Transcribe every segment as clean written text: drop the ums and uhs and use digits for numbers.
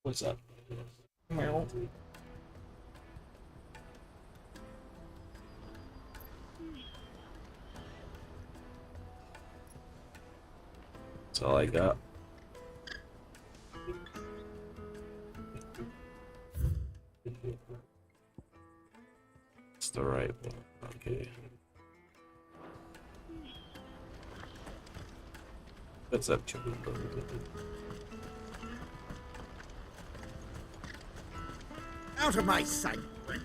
What's up? Meow. That's all I got. It's the right one. Okay. What's up, Chuck? Out of my sight, wench.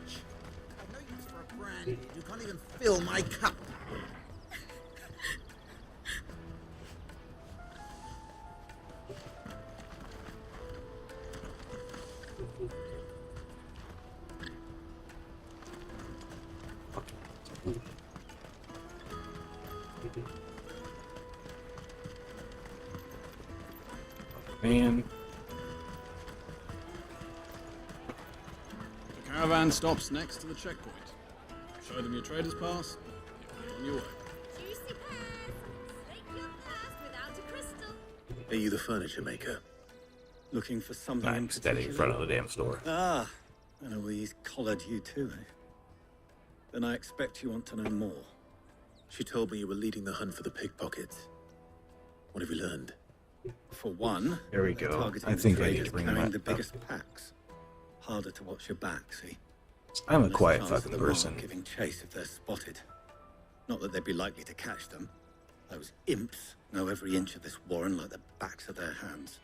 I've no use for a brand. You can't even fill my cup. Man. The caravan stops next to the checkpoint. Show them your trader's pass. You'll be on your way. Juicy pears! Snake your purse without a crystal. Are you the furniture maker? Looking for something I'm standing in front of the damn store. Ah, and Eloise collared you too, eh? Then I expect you want to know more. She told me you were leading the hunt for the pickpockets. What have you learned? For one, There we they're go. targeting I think I need traders to bring carrying that the up. biggest packs. Harder to watch your back, see? I'm a Less quiet chance fucking of the mark person. giving chase if they're spotted. Not that they'd be likely to catch them. Those imps know every inch of this warren like the backs of their hands.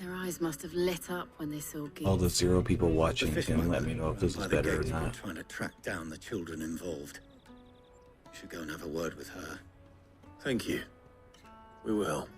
Their eyes must have lit up when they saw geese. All the 0 people watching The can let me know if this by is the better or gates were not. trying to track down the children involved. You should go and have a word with her. Thank you. We will.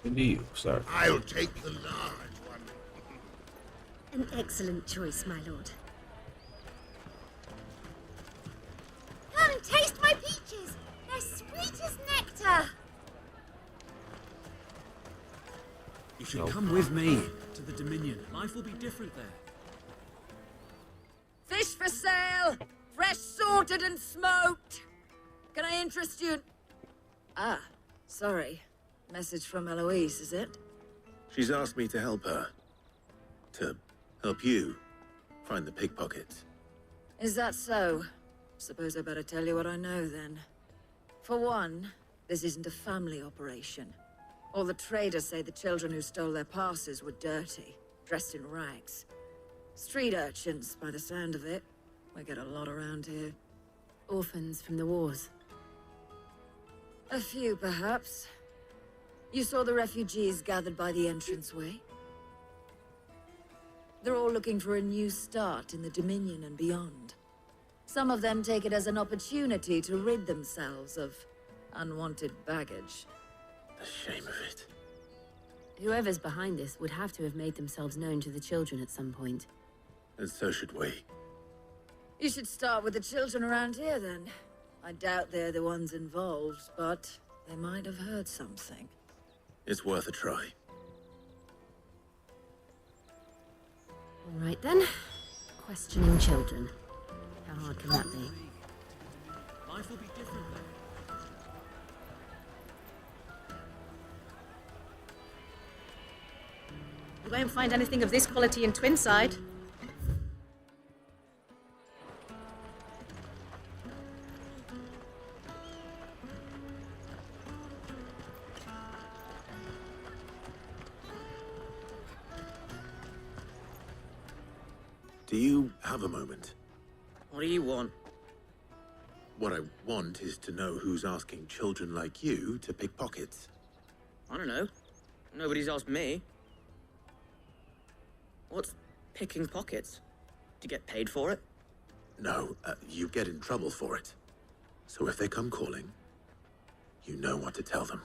Into you, sir. I'll take the large one. An excellent choice, my lord. Come, taste my peaches! They're sweet as nectar! You should come with me to the Dominion. Life will be different there. Fish for sale! Fresh sorted and smoked! Can I interest you in... Ah, sorry. Message from Eloise, is it? She's asked me to help her. To help you find the pickpockets. Is that so? Suppose I better tell you what I know, then. For one, this isn't a family operation. All the traders say the children who stole their passes were dirty, dressed in rags. Street urchins, by the sound of it. We get a lot around here. Orphans from the wars. A few, perhaps. You saw the refugees gathered by the entranceway? They're all looking for a new start in the Dominion and beyond. Some of them take it as an opportunity to rid themselves of unwanted baggage. The shame of it. Whoever's behind this would have to have made themselves known to the children at some point. And so should we. You should start with the children around here, then. I doubt they're the ones involved, but they might have heard something. It's worth a try. All right then. Questioning children. How hard can that be? Life will be different there. You won't find anything of this quality in Twinside. Do you have a moment? What do you want? What I want is to know who's asking children like you to pick pockets. I don't know. Nobody's asked me. What's picking pockets? Do you get paid for it? No, you get in trouble for it. So if they come calling, you know what to tell them.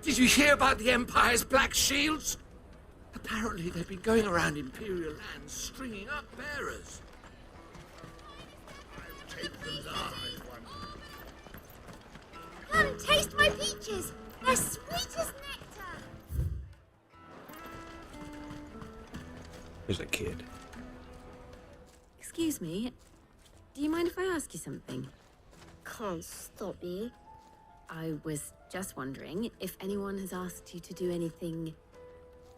Did you hear about the Empire's Black Shields? Apparently Apparently they've been going around Imperial lands stringing up bearers. I'll take the live one. Come taste my peaches. They're sweet as nectar. There's a kid. Excuse me, do you mind if I ask you something? Can't stop you. I was just wondering if anyone has asked you to do anything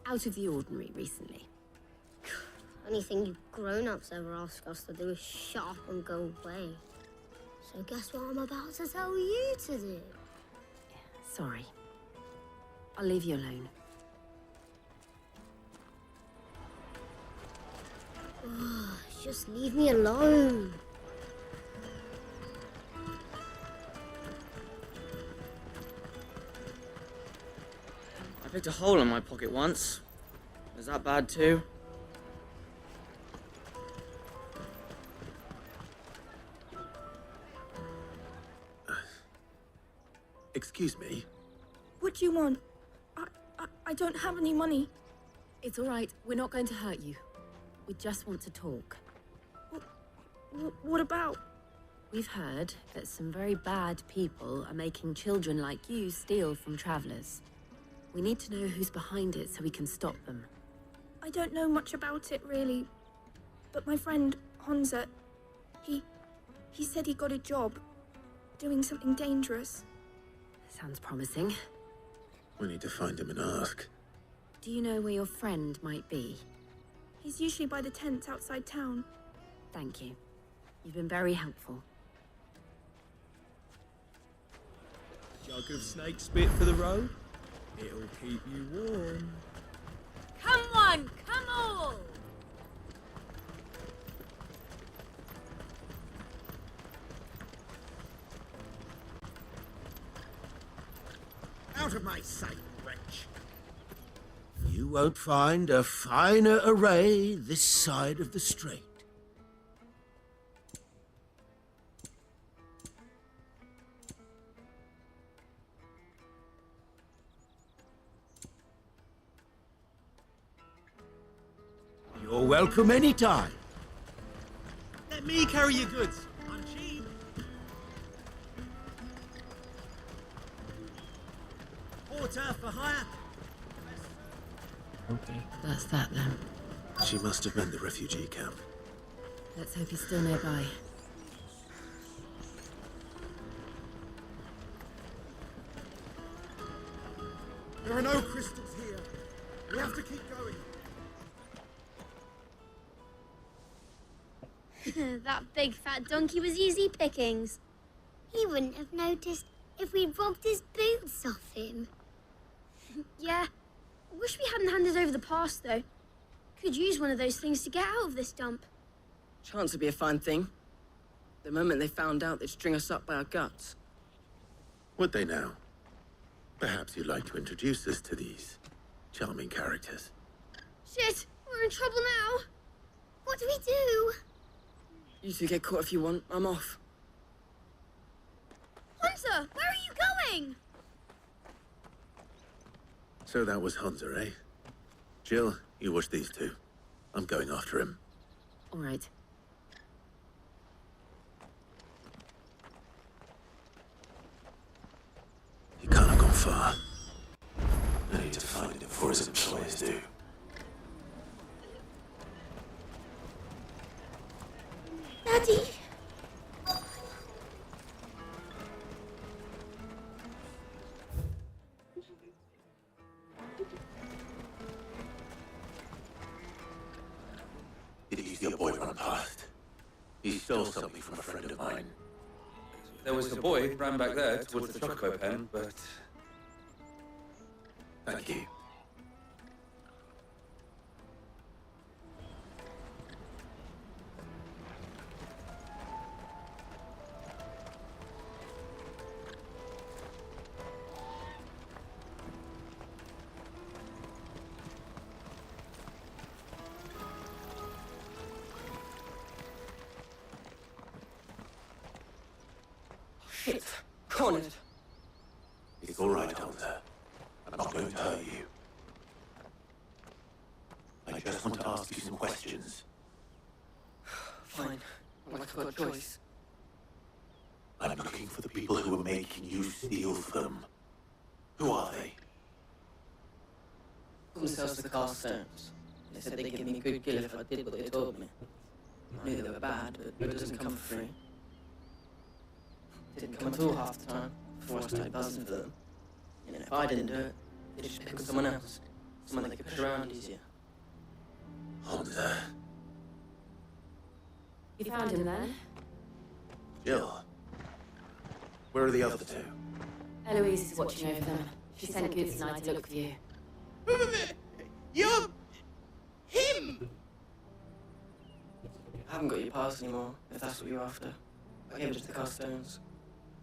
out of the ordinary recently. Anything you grown-ups ever ask us to do is shut up and go away. So guess what I'm about to tell you to do? Sorry. I'll leave you alone. Just leave me alone. I picked a hole in my pocket once. Is that bad too? Excuse me? What do you want? I don't have any money. It's all right. We're not going to hurt you. We just want to talk. What about? We've heard that some very bad people are making children like you steal from travelers. We need to know who's behind it so we can stop them. I don't know much about it, really. But my friend, Honza, he said he got a job doing something dangerous. Sounds promising. We need to find him and ask. Do you know where your friend might be? He's usually by the tents outside town. Thank you. You've been very helpful. Jug of snake spit for the road? It'll keep you warm. Come on, come all. Out of my sight, wretch. You won't find a finer array this side of the strait. You're welcome anytime. Let me carry your goods. I'm cheap. Porter for hire. Okay. That's that then. She must have meant the refugee camp. Let's hope he's still nearby. There are no crystals here. We have to keep going. That big fat donkey was easy pickings. He wouldn't have noticed if we robbed his boots off him. Yeah. Wish we hadn't handed over the pass, though. Could use one of those things to get out of this dump. Chance would be a fine thing. The moment they found out, they'd string us up by our guts. Would they now? Perhaps you'd like to introduce us to these charming characters. Shit, we're in trouble now. What do we do? You two get caught if you want. I'm off. Hunter, where are you going? So that was Hunter, eh? Jill, you watch these two. I'm going after him. All right. He can't have gone far. I need to find him before his employees do. Daddy! Did you see a boy run past? He stole something from a friend of mine. There was a boy ran back there towards the chocobo pen, but... Thank you. Shit. Cornered. It's all right, Hunter. I'm not going to hurt you. just want to ask you some questions. Fine. Not like I've got a choice. I'm looking for the people who are making you steal for them. Who are they? Themselves the cast stones. They said they'd give me a good gill if I did what they told me. I knew they were bad, but it doesn't come for free. It didn't come at all half the time, before I started buzzing for them. And if I didn't do it, they'd just pick on someone else. Someone they could push around easier. Honza. You found him then? Jill. Where are the other two? Eloise is watching over them. She sent Goods and I to look for you. You're... him! I haven't got your pass anymore, if that's what you're after. I gave it to the cast stones.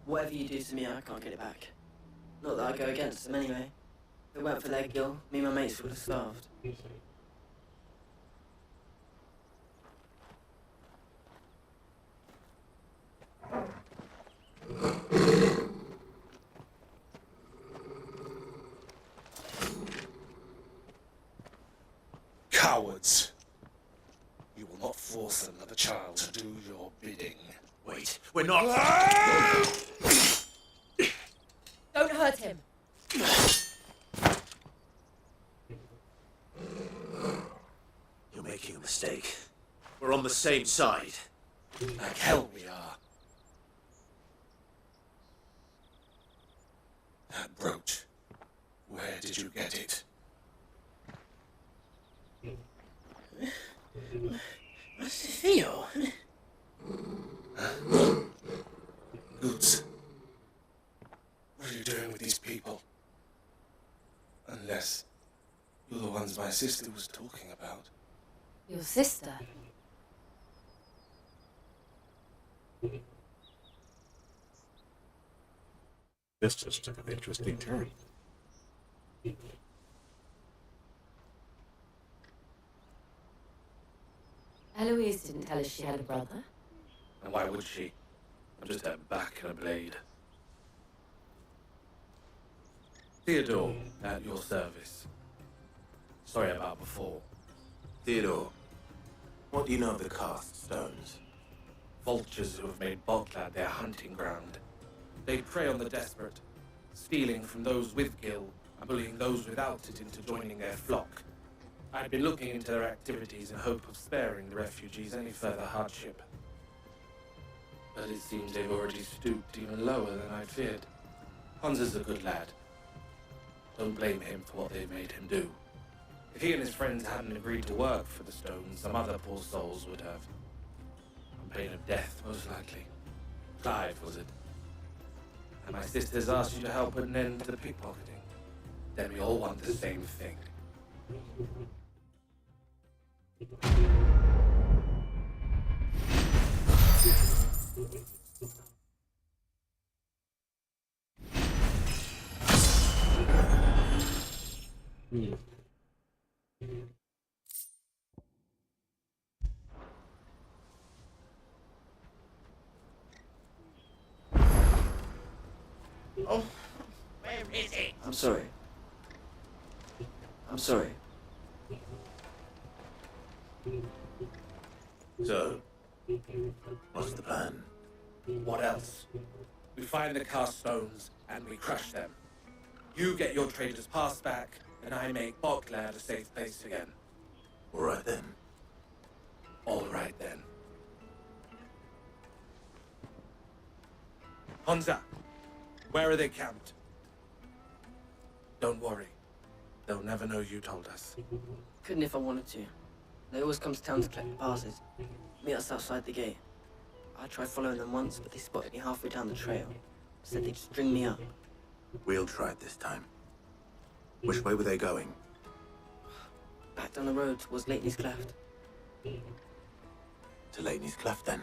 Whatever you do to me, I can't get it back. Not that I go against them anyway. If it weren't for their gill, me and my mates would have starved. Cowards! You will not force another child to do your bidding. Wait, we're not... Don't hurt him! You're making a mistake. We're on the same side. Like hell we are. That brooch. Where did you get it? What's it feel? Goods. What are you doing with these people? Unless you're the ones my sister was talking about. Your sister? This just took an interesting turn. Eloise didn't tell us she had a brother. And why would she? I'm just a back and a blade. Theodore, at your service. Sorry about before. Theodore, what do you know of the cast stones? Vultures who have made Botlad their hunting ground. They prey on the desperate, stealing from those with gil and bullying those without it into joining their flock. I'd been looking into their activities in hope of sparing the refugees any further hardship. But it seems they've already stooped even lower than I'd feared. Hansa's a good lad. Don't blame him for what they've made him do. If he and his friends hadn't agreed to work for the stones, some other poor souls would have. On pain of death, most likely. Clive, was it? And my sisters asked you to help put an end to the pickpocketing. Then we all want the same thing. Oh, where is it? I'm sorry. I'm sorry. So, what's the plan? What else? We find the cast stones and we crush them. You get your trader's pass back, and I make Botlad a safe place again. All right then. All right then. Hansa, where are they camped? Don't worry. They'll never know you told us. Couldn't if I wanted to. They always come to town to collect the passes. Meet us outside the gate. I tried following them once, but they spotted me halfway down the trail. Said they'd string me up. We'll try it this time. Which way were they going? Back down the road towards Lately's Cleft. To Lately's Cleft, then.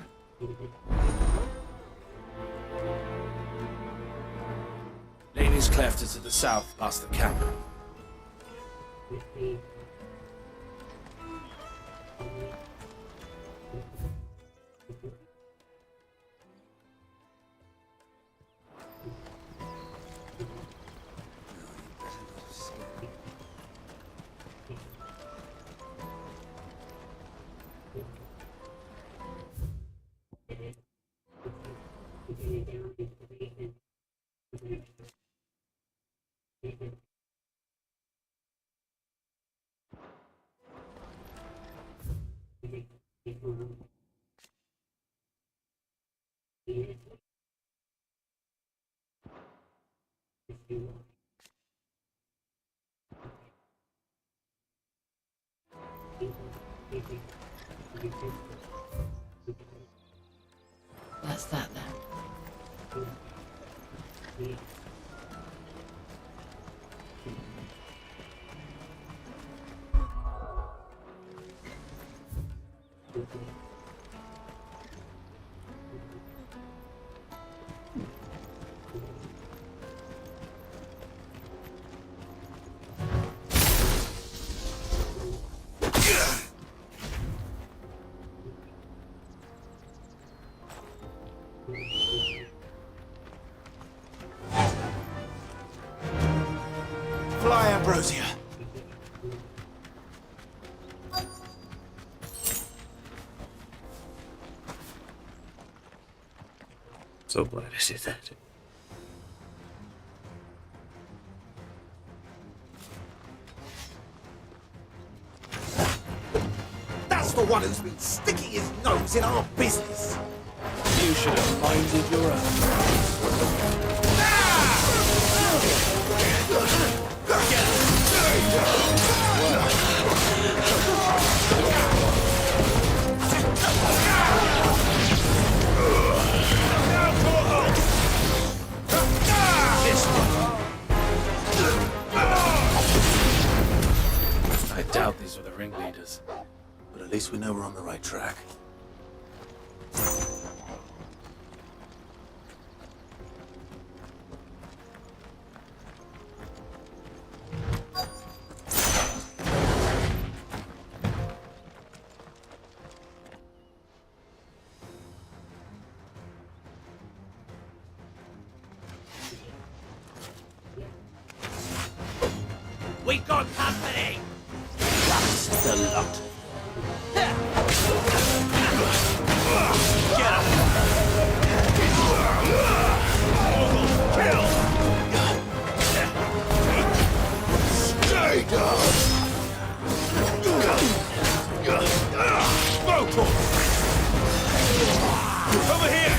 Laney's Cleft is to the south, past the camp. That's that then. Fly, Ambrosia. So glad I said that. That's the one who's been sticking his nose in our business. You should have minded your own. I doubt these were the ringleaders. But at least we know we're on the right track. We got company! That's the lot. Get him! Kill! Stay down! Smoke! Over here!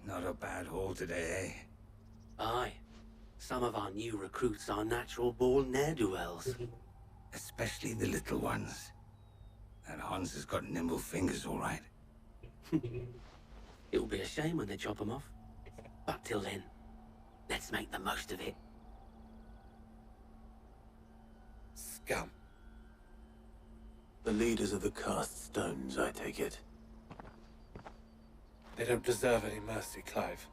Not a bad haul today, eh? Aye. Some of our new recruits are natural-born ne'er-do-wells. Especially the little ones. That Hans has got nimble fingers, all right. It'll be a shame when they chop them off. But till then, let's make the most of it. Scum. The leaders of the cast stones, I take it. They don't deserve any mercy, Clive.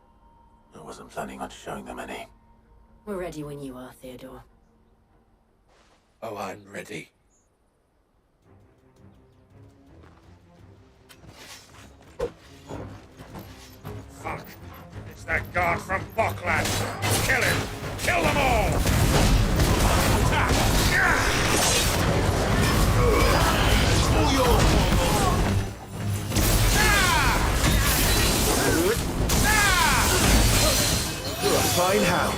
I wasn't planning on showing them any. We're ready when you are, Theodore. Oh, I'm ready. Fuck! It's that guard from Bockland! Kill him! Kill them all! All yours, You're a fine hound.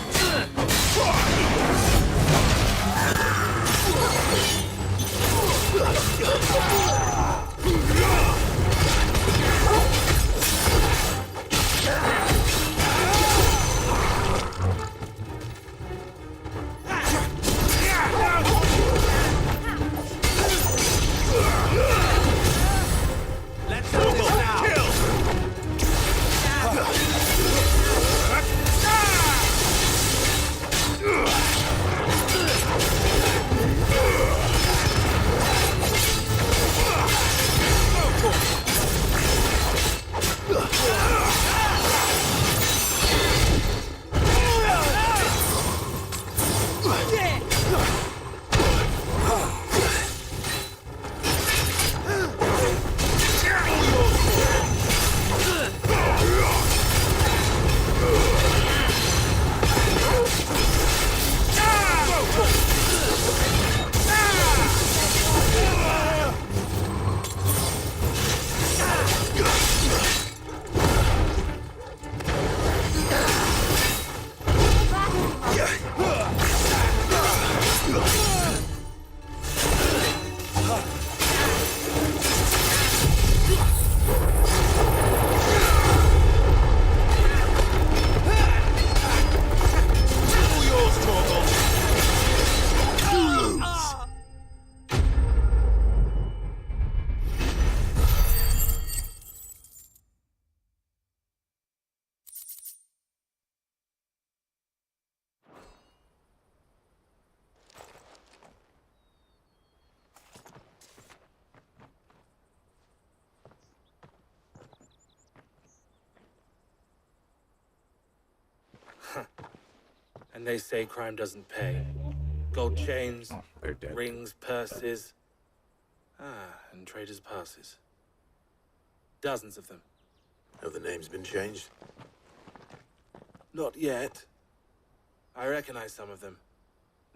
Let's do this now. Kill. And they say crime doesn't pay. Gold chains, They're dead. rings, purses. And traders' passes. Dozens of them. Have the names been changed? Not yet. I recognize some of them.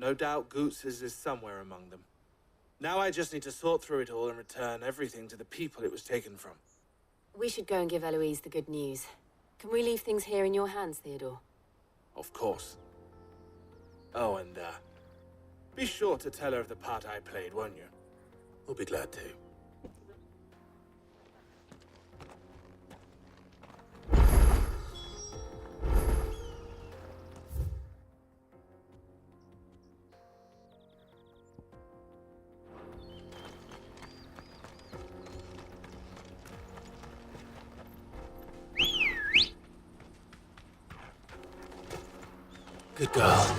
No doubt Goots's is somewhere among them. Now I just need to sort through it all and return everything to the people it was taken from. We should go and give Eloise the good news. Can we leave things here in your hands, Theodore? Of course. Oh, and, be sure to tell her of the part I played, won't you? We'll be glad to. Good girl.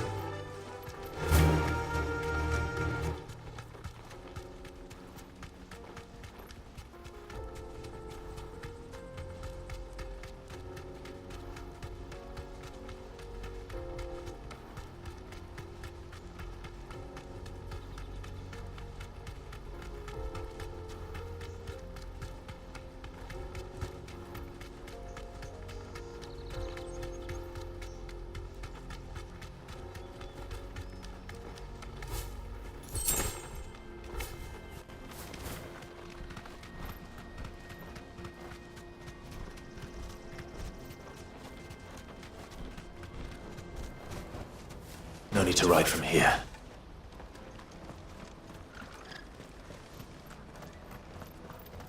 No need to ride from here.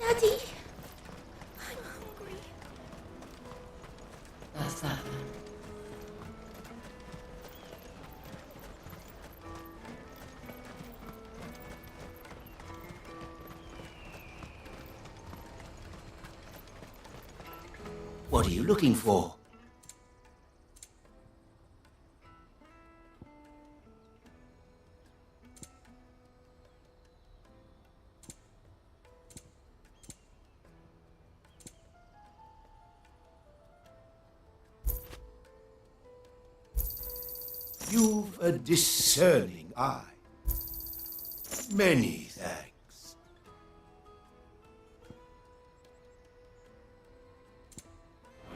Daddy, I'm hungry. That's that. What are you looking for? You've a discerning eye. Many thanks.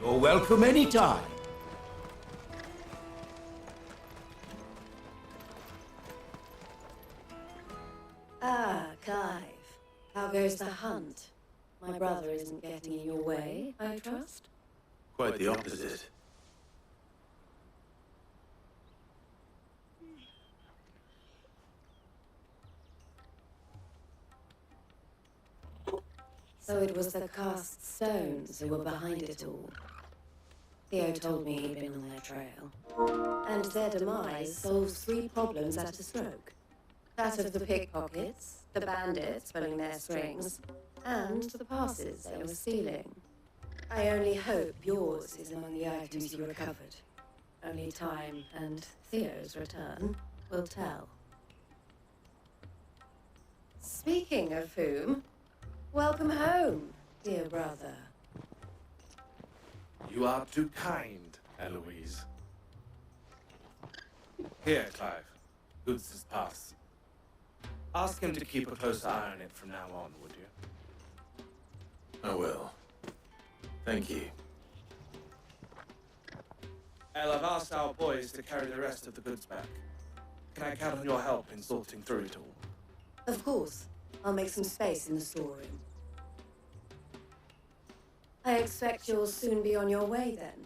You're welcome anytime. Ah, Clive. How goes the hunt? My brother isn't getting in your way, I trust? Quite the opposite. So it was the cast stones who were behind it all. Theo told me he'd been on their trail. And their demise solves 3 problems at a stroke. That of the pickpockets, the bandits pulling their strings, and the passes they were stealing. I only hope yours is among the items you recovered. Only time and Theo's return will tell. Speaking of whom, welcome home, dear brother. You are too kind, Eloise. Here, Clive. Goods' pass. Ask him to keep a close eye on it from now on, would you? I will. Thank you. El, I've asked our boys to carry the rest of the goods back. Can I count on your help in sorting through it all? Of course. I'll make some space in the storeroom. I expect you'll soon be on your way then.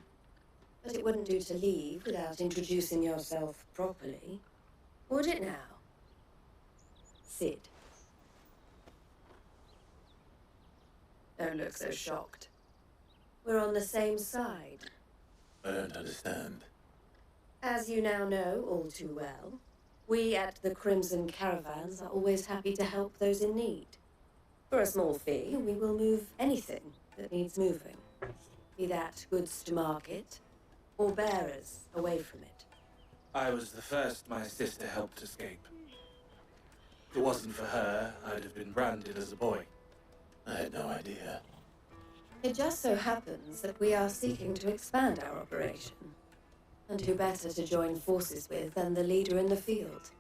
But it wouldn't do to leave without introducing yourself properly. Would it now? Sid. Don't look so shocked. We're on the same side. I don't understand. As you now know all too well, we at the Crimson Caravans are always happy to help those in need. For a small fee, we will move anything that needs moving. Be that goods to market, or bearers away from it. I was the first my sister helped escape. If it wasn't for her, I'd have been branded as a boy. I had no idea. It just so happens that we are seeking to expand our operation. And who better to join forces with than the leader in the field?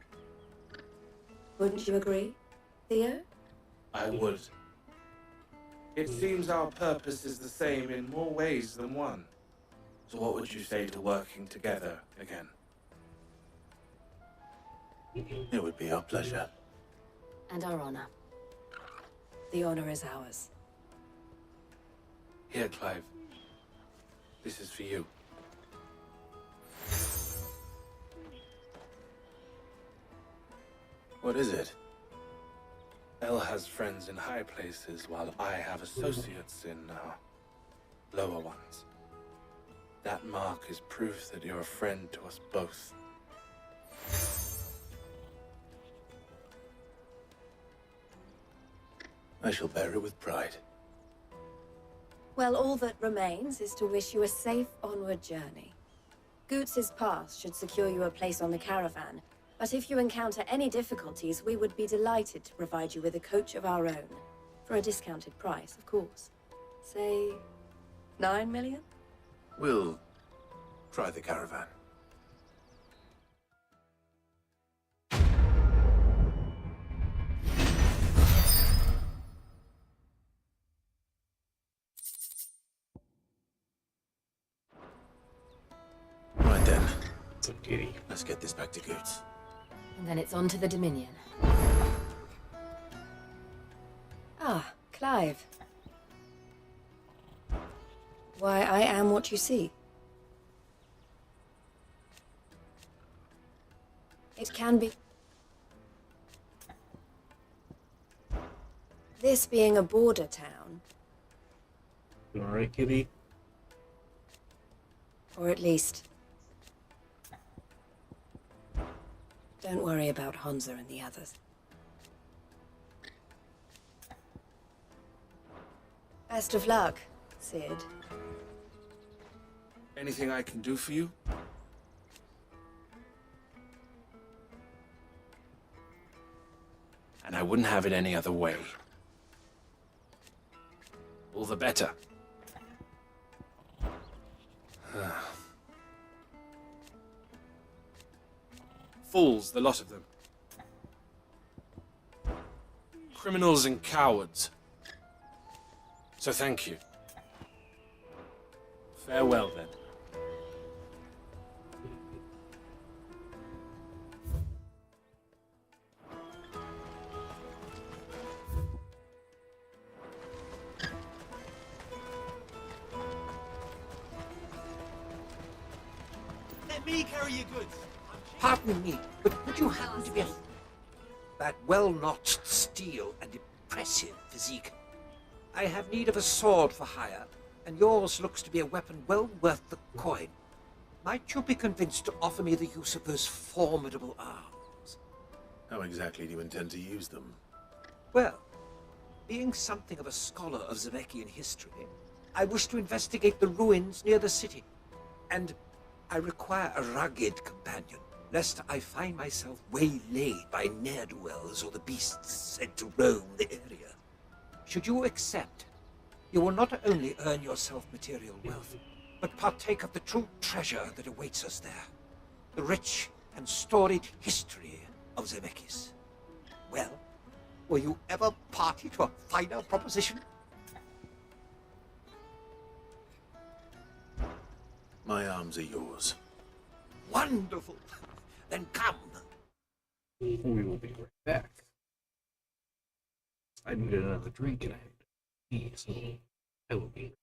Wouldn't you agree, Theo? I would. It seems our purpose is the same in more ways than one. So what would you say to working together again? It would be our pleasure. And our honor. The honor is ours. Here, Clive. This is for you. What is it? Elle has friends in high places, while I have associates in, lower ones. That mark is proof that you're a friend to us both. I shall bear it with pride. Well, all that remains is to wish you a safe onward journey. Goots's pass should secure you a place on the caravan, but if you encounter any difficulties, we would be delighted to provide you with a coach of our own. For a discounted price, of course. Say, 9 million? We'll try the caravan. Right then. Let's get this back to Goots. And then it's on to the Dominion. Ah, Clive. Why, I am what you see. It can be... This being a border town... You alright, kitty? Or at least... Don't worry about Hansa and the others. Best of luck, Sid. Anything I can do for you? And I wouldn't have it any other way. All the better. Fools, the lot of them. Criminals and cowards. So thank you. Farewell, then. Let me carry your goods. Pardon me, but would you happen to be that well-notched steel and impressive physique? I have need of a sword for hire, and yours looks to be a weapon well worth the coin. Might you be convinced to offer me the use of those formidable arms? How exactly do you intend to use them? Well, being something of a scholar of Zemekian history, I wish to investigate the ruins near the city, and I require a rugged companion, lest I find myself waylaid by ne'er-do-wells or the beasts sent to roam the area. Should you accept, you will not only earn yourself material wealth, but partake of the true treasure that awaits us there. The rich and storied history of Zemekis. Well, were you ever party to a finer proposition? My arms are yours. Wonderful! Then come. We will be right back. I needed another drink and I have to pee, so I will be.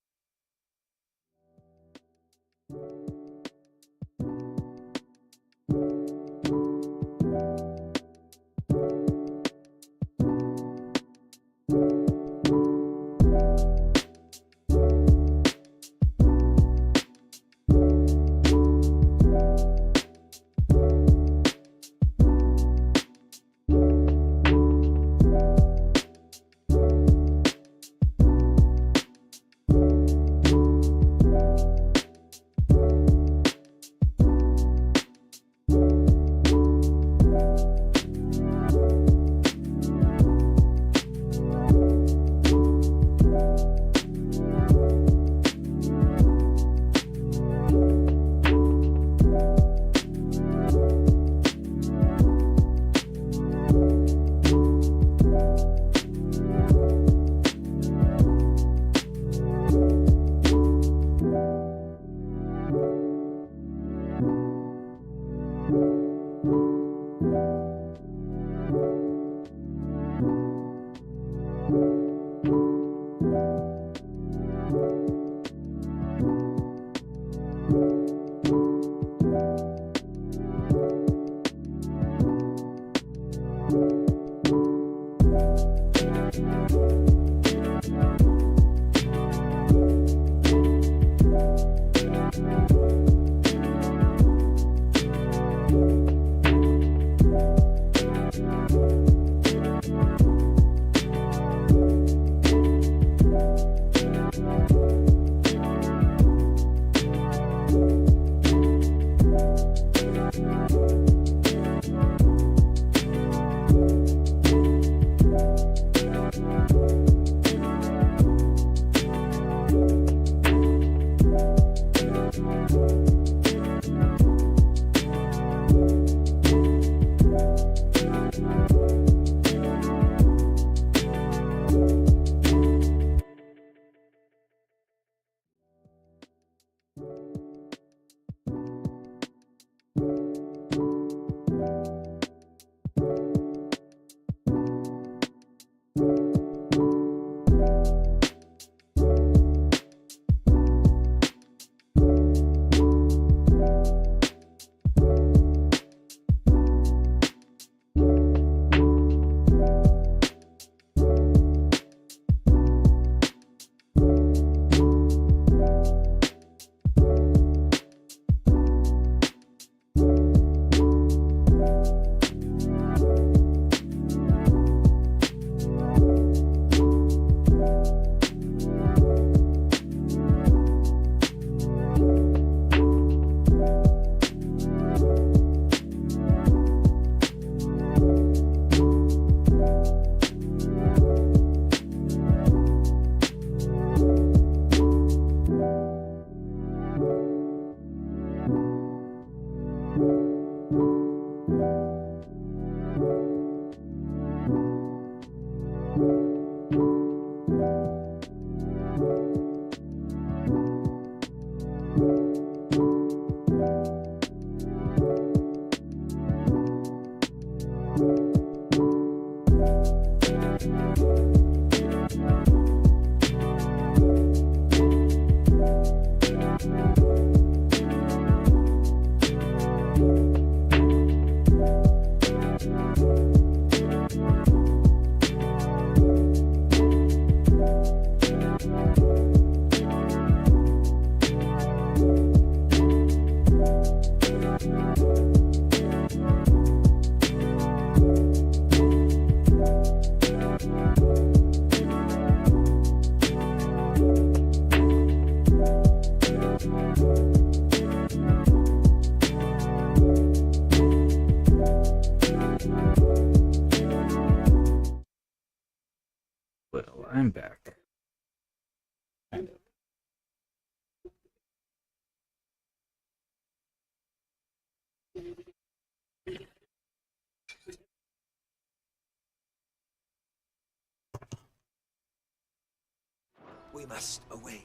must away.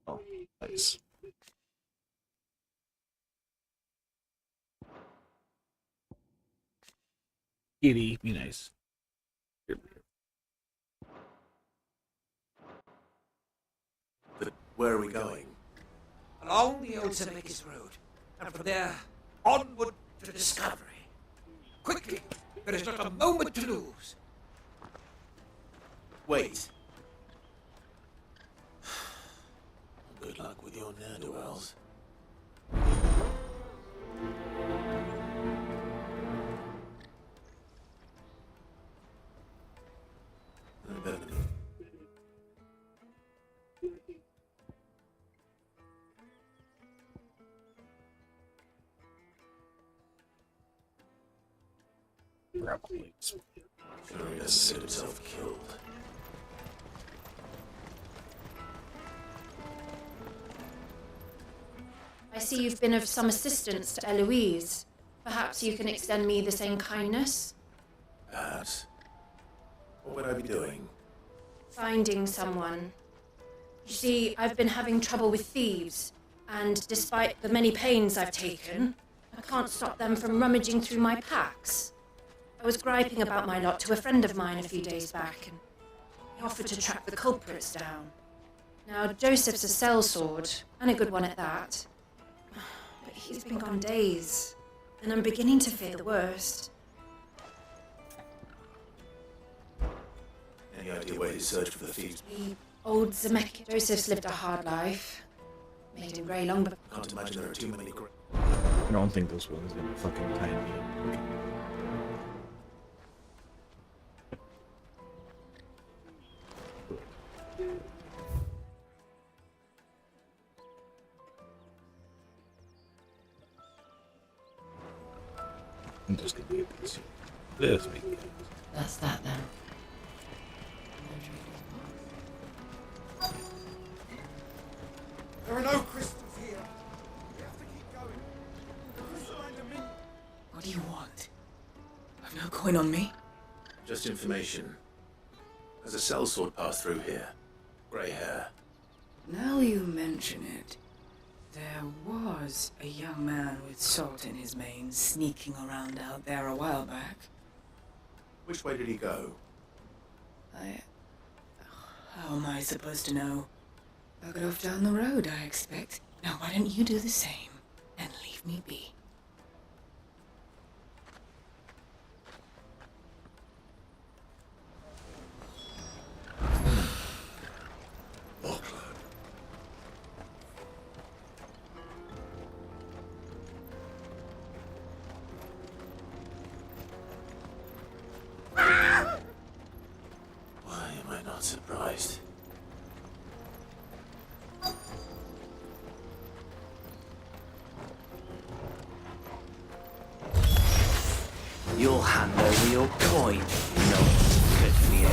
Oh, nice. Kitty, be nice. But where are we going? Along the old Zemeckis Road, and from there, onward to discovery. Quickly! There is not a moment to lose. Wait. Good luck with your ne'er-do-wells. Furious set himself killed. I see you've been of some assistance to Eloise. Perhaps you can extend me the same kindness? Perhaps. What would I be doing? Finding someone. You see, I've been having trouble with thieves, and despite the many pains I've taken, I can't stop them from rummaging through my packs. I was griping about my lot to a friend of mine a few days back, and he offered to track the culprits down. Now, Joseph's a sellsword, and a good one at that. But he's been gone days, and I'm beginning to fear the worst. Any idea where he searched for the thieves? The old Zemeckis Joseph's lived a hard life. Made him grey long, but Can't imagine there are too many. I don't think this one's gonna fucking tiny. I'm just gonna get this. This week. That's that then. There are no crystals here. We have to keep going. The crystalline dominion. What do you want? I've no coin on me. Just information. There's a sellsword passed through here. Grey hair. Now you mention it, there was a young man with salt in his mane sneaking around out there a while back. Which way did he go? How am I supposed to know? I'll get off down the road, I expect. Now why don't you do the same and leave me be? Why am I not surprised? You'll hand over your coin. No, good for you.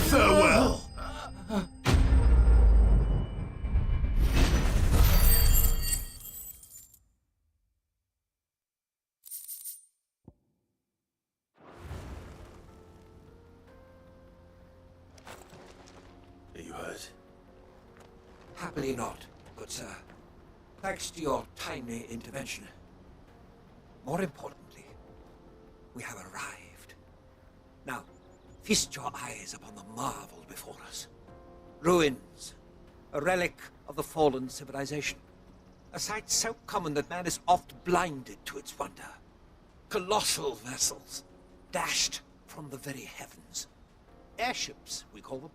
Farewell! Are you hurt? Happily not, good sir. Thanks to your timely intervention. More importantly, we have arrived. Now, feast your eyes upon the marvel before us. Ruins, a relic of the fallen civilization. A sight so common that man is oft blinded to its wonder. Colossal vessels, dashed from the very heavens. Airships, we call them,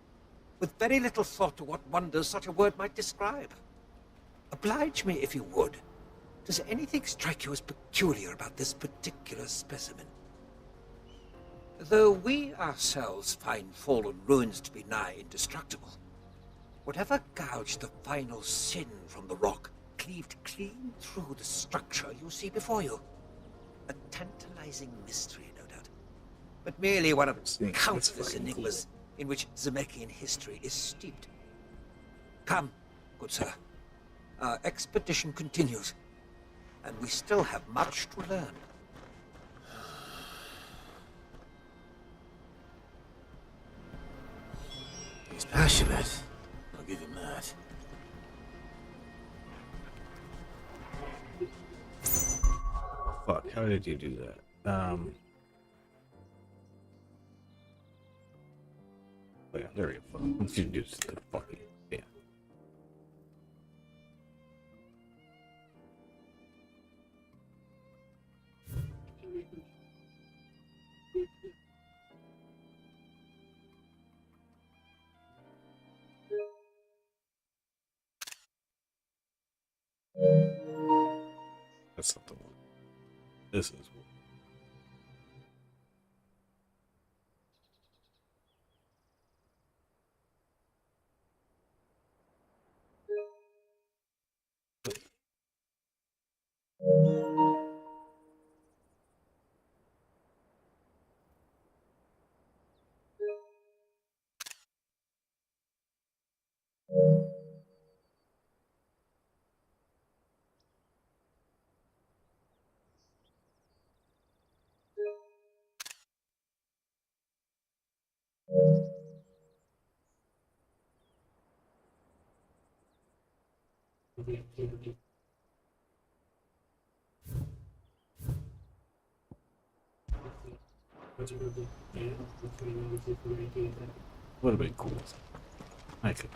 with very little thought to what wonders such a word might describe. Oblige me if you would. Does anything strike you as peculiar about this particular specimen? Though we ourselves find fallen ruins to be nigh indestructible, whatever gouged the final sin from the rock cleaved clean through the structure you see before you. A tantalizing mystery, no doubt, but merely one of countless enigmas in which Zemeckis history is steeped. Come, good sir. Our expedition continues, and we still have much to learn. He's passionate. I'll give him that. Fuck, how did you do that? Oh yeah, there we go. Let's do the fucking yeah. That's not the one. This is one. Would have been cool. I could.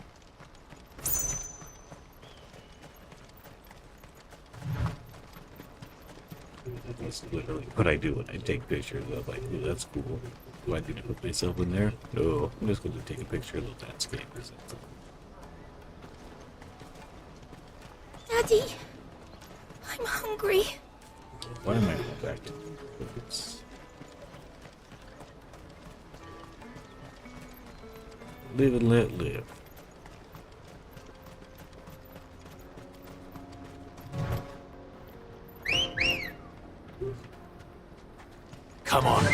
That's literally what I do when I take pictures of, like, ooh, that's cool. Do I need to put myself in there? No, I'm just going to take a picture of the landscape or something. Daddy, I'm hungry. Why am I going back to this? Live and let live. Come on.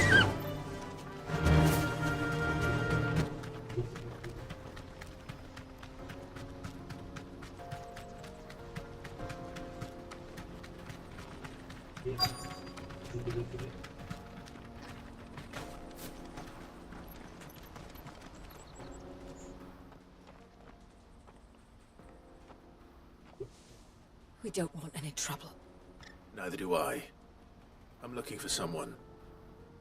We don't want any trouble. Neither do I. I'm looking for someone.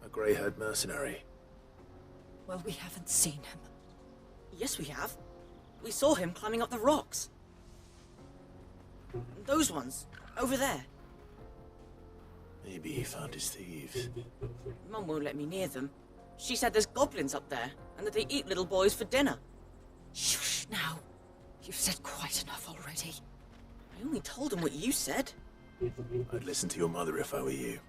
A grey-haired mercenary. Well, we haven't seen him. Yes, we have. We saw him climbing up the rocks. Those ones, over there. Maybe he found his thieves. Mum won't let me near them. She said there's goblins up there, and that they eat little boys for dinner. Shush now. You've said quite enough already. I only told him what you said. I'd listen to your mother if I were you.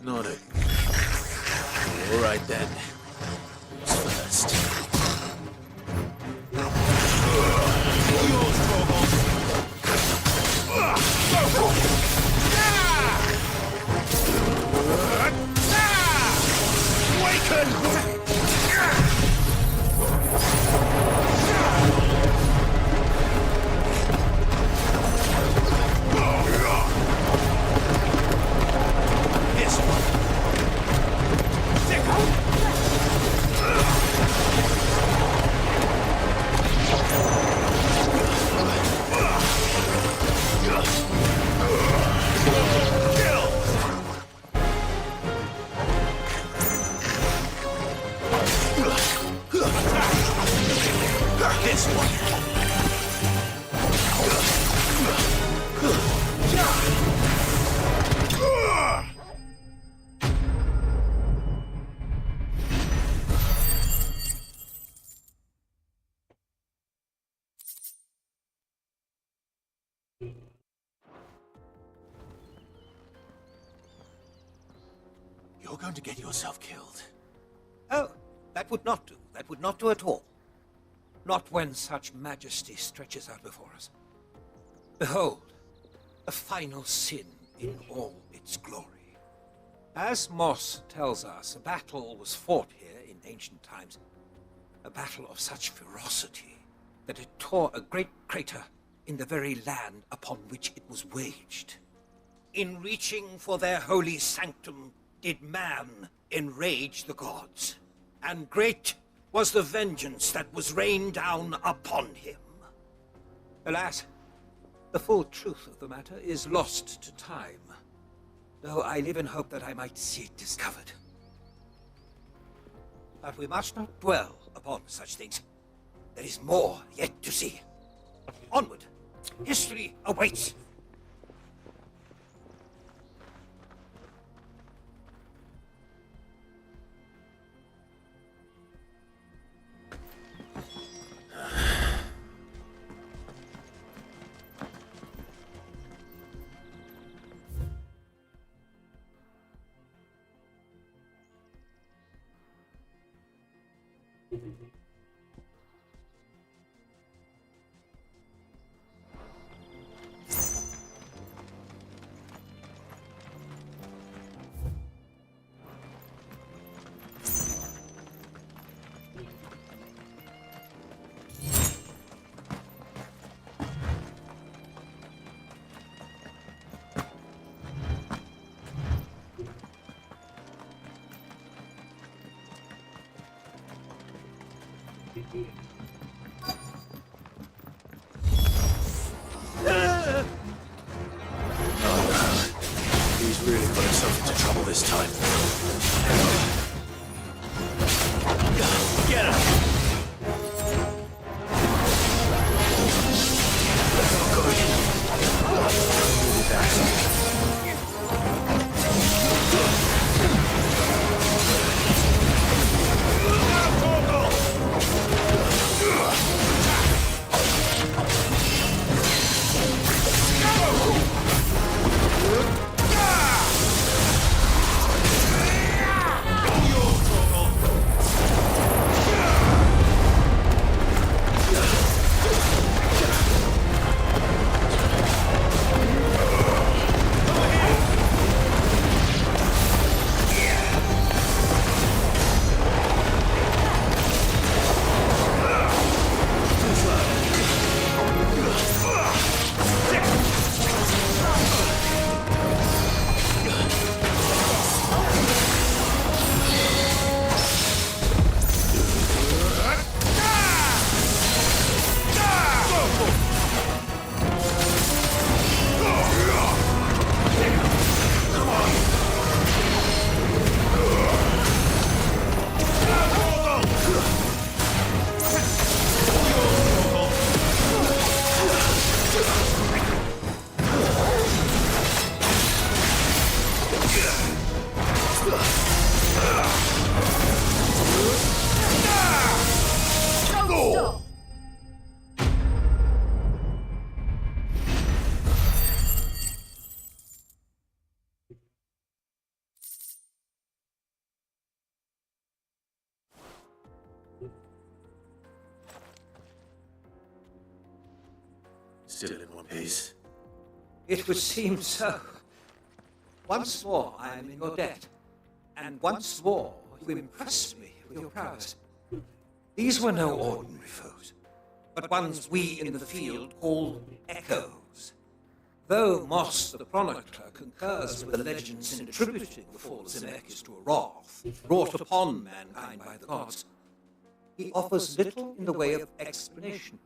Not it. All right then. Who's first? This one. this one! You're going to get yourself killed. Oh, that would not do. That would not do at all. Not when such majesty stretches out before us. Behold, a final sin in all its glory. As Moss tells us, a battle was fought here in ancient times. A battle of such ferocity that it tore a great crater in the very land upon which it was waged. In reaching for their holy sanctum, did man enrage the gods, and great was the vengeance that was rained down upon him. Alas, the full truth of the matter is lost to time, though I live in hope that I might see it discovered. But we must not dwell upon such things. There is more yet to see. Onward! History awaits! He's really got himself into trouble this time. Get him! Still in one piece. It would seem so. Once more I am in your debt, and once more you impress me with your prowess. These were no ordinary foes, but ones we in the field call echoes. Though Moss the chronicler concurs with the legends in attributing the fall of Zemeckis to a wrath brought upon mankind by the gods, he offers little in the way of explanation.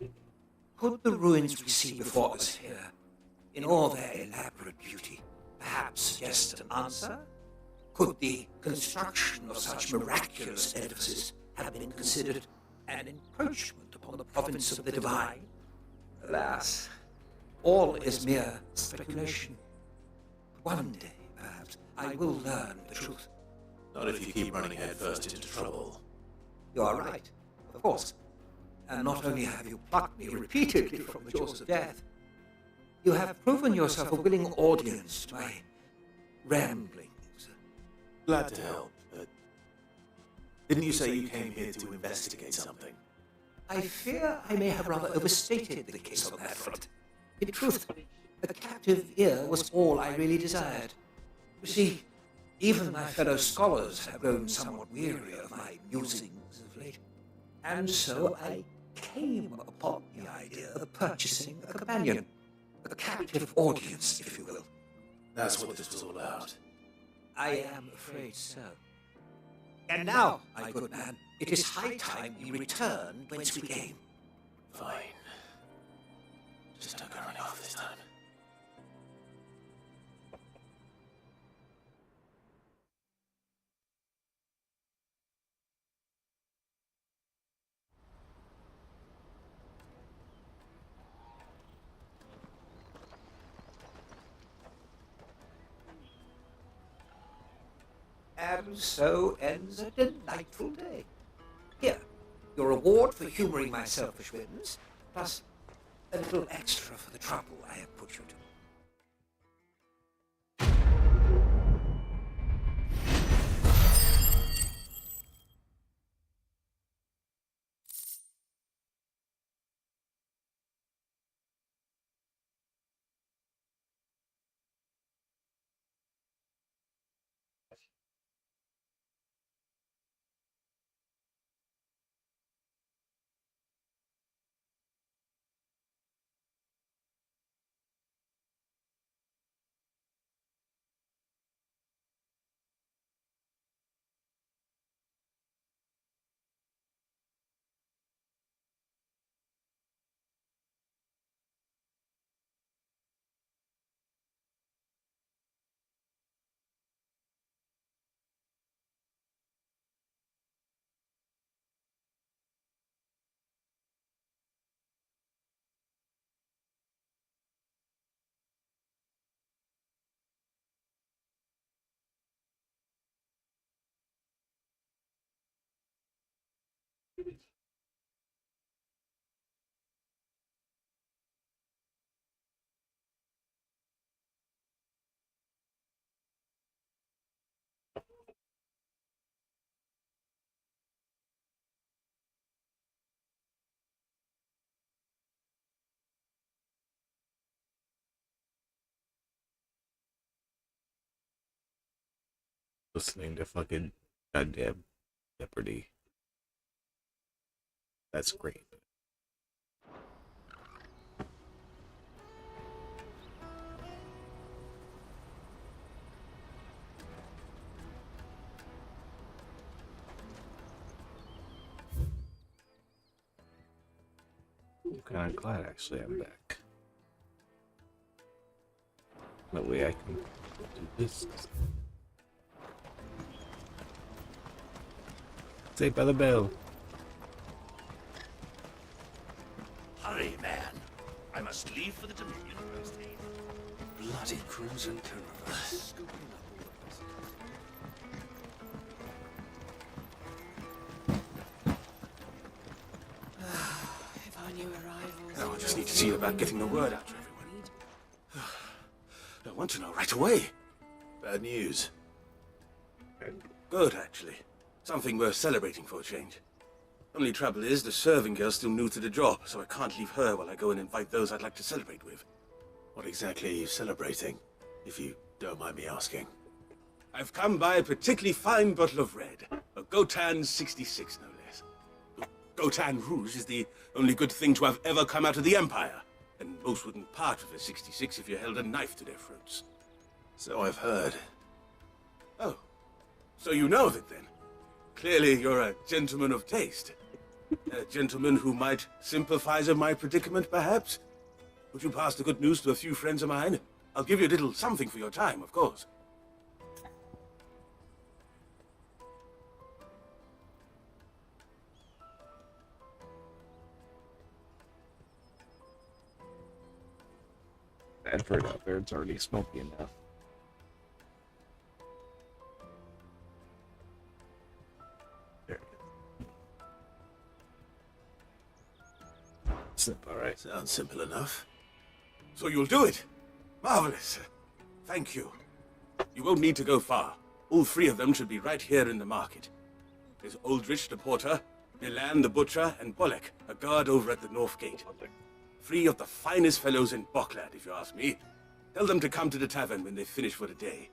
Could the ruins we see before us here, in all their elaborate beauty, perhaps suggest an answer? Could the construction of such miraculous edifices have been considered an encroachment upon upon the province of the divine. Alas, all is mere speculation. One day, perhaps, I will learn the truth. Not if you keep running headfirst into trouble. You are right, of course. And not only have you plucked me repeatedly from the jaws of death, you have proven yourself a willing audience to my ramblings. Glad to help, but didn't you say you came here to investigate something? I fear I may have rather overstated the case on that front. In truth, a captive ear was all I really desired. You see, even my fellow scholars have grown somewhat weary of my musings of late. And so I came upon the idea of purchasing a companion. A captive audience, if you will. That's what this was all about. I am afraid so. And now, my good man, it is high time we return whence we came. Fine. Just don't go running off this time. And so ends a delightful day. Here, your reward for humoring my selfish whims, plus a little extra for the trouble I have put you to. Listening to fucking goddamn Jeopardy. That's great. I'm kind of glad actually I'm back. That way I can do this. Saved by the bell. Hurry, man. I must leave for the Dominion post haste. Bloody Crimson Caravan. If I knew arrivals... Now I just need to see about getting the word out to everyone. I want to know right away. Bad news. Good, actually. Something worth celebrating for a change. Only trouble is, the serving girl's still new to the job, so I can't leave her while I go and invite those I'd like to celebrate with. What exactly are you celebrating, if you don't mind me asking? I've come by a particularly fine bottle of red. A Gotan 66, no less. Gotan Rouge is the only good thing to have ever come out of the Empire, and most wouldn't part with a 66 if you held a knife to their throats. So I've heard. Oh, so you know of it then? Clearly you're a gentleman of taste. A gentleman who might sympathize with my predicament, perhaps? Would you pass the good news to a few friends of mine? I'll give you a little something for your time, of course. Bedford out there, it's already smoky enough. There it is. Alright. Sounds simple enough. So you'll do it? Marvelous. Thank you. You won't need to go far. All three of them should be right here in the market. There's Aldrich the porter, Milan the butcher, and Bolek, a guard over at the north gate. Three of the finest fellows in Boklad, if you ask me. Tell them to come to the tavern when they finish for the day.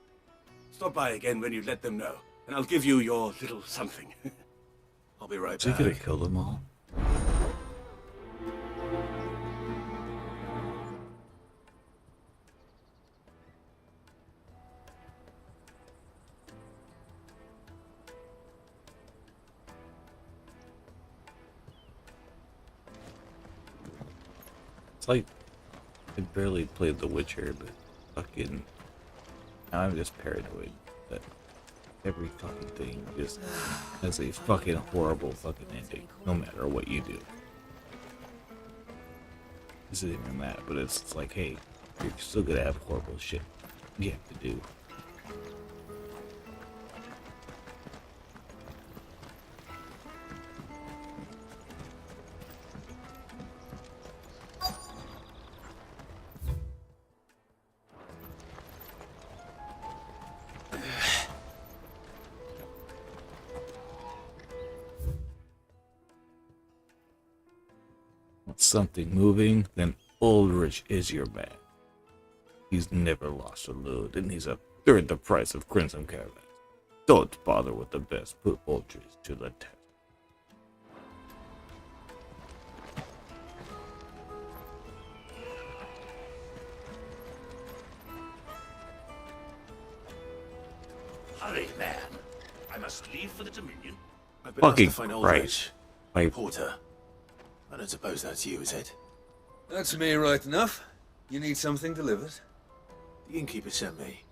Stop by again when you let them know, and I'll give you your little something. I'll be right So you back. could have killed them all. It's like I barely played The Witcher, but fucking now I'm just paranoid that every fucking thing just has a fucking horrible fucking ending, no matter what you do. This isn't even that, but it's like, hey, you're still gonna have horrible shit you have to do. Something moving, then Aldrich is your man. He's never lost a load, and he's a third the price of Crimson Caravans. Don't bother with the best. Put Aldrich to the test. Hurry, man. I must leave for the Dominion. I've been asked to find Aldrich. My Porter. I don't suppose that's you, is it? That's me right enough. You need something delivered? The innkeeper sent me.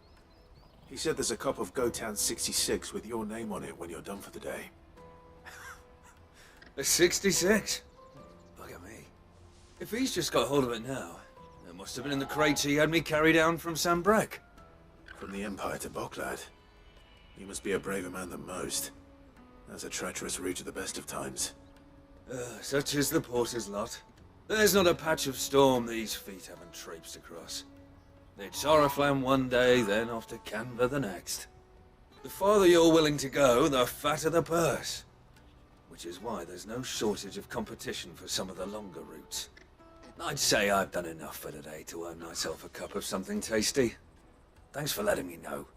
He said there's a cop of Gotown 66 with your name on it when you're done for the day. A 66? Look at me. If he's just got hold of it now, it must have been in the crates he had me carry down from Sambrek. From the Empire to Boklad. You must be a braver man than most. That's a treacherous route at the best of times. Such is the porter's lot. There's not a patch of storm these feet haven't traipsed across. It's Oriflamme one day, then off to Canva the next. The farther you're willing to go, the fatter the purse. Which is why there's no shortage of competition for some of the longer routes. I'd say I've done enough for today to earn myself a cup of something tasty. Thanks for letting me know.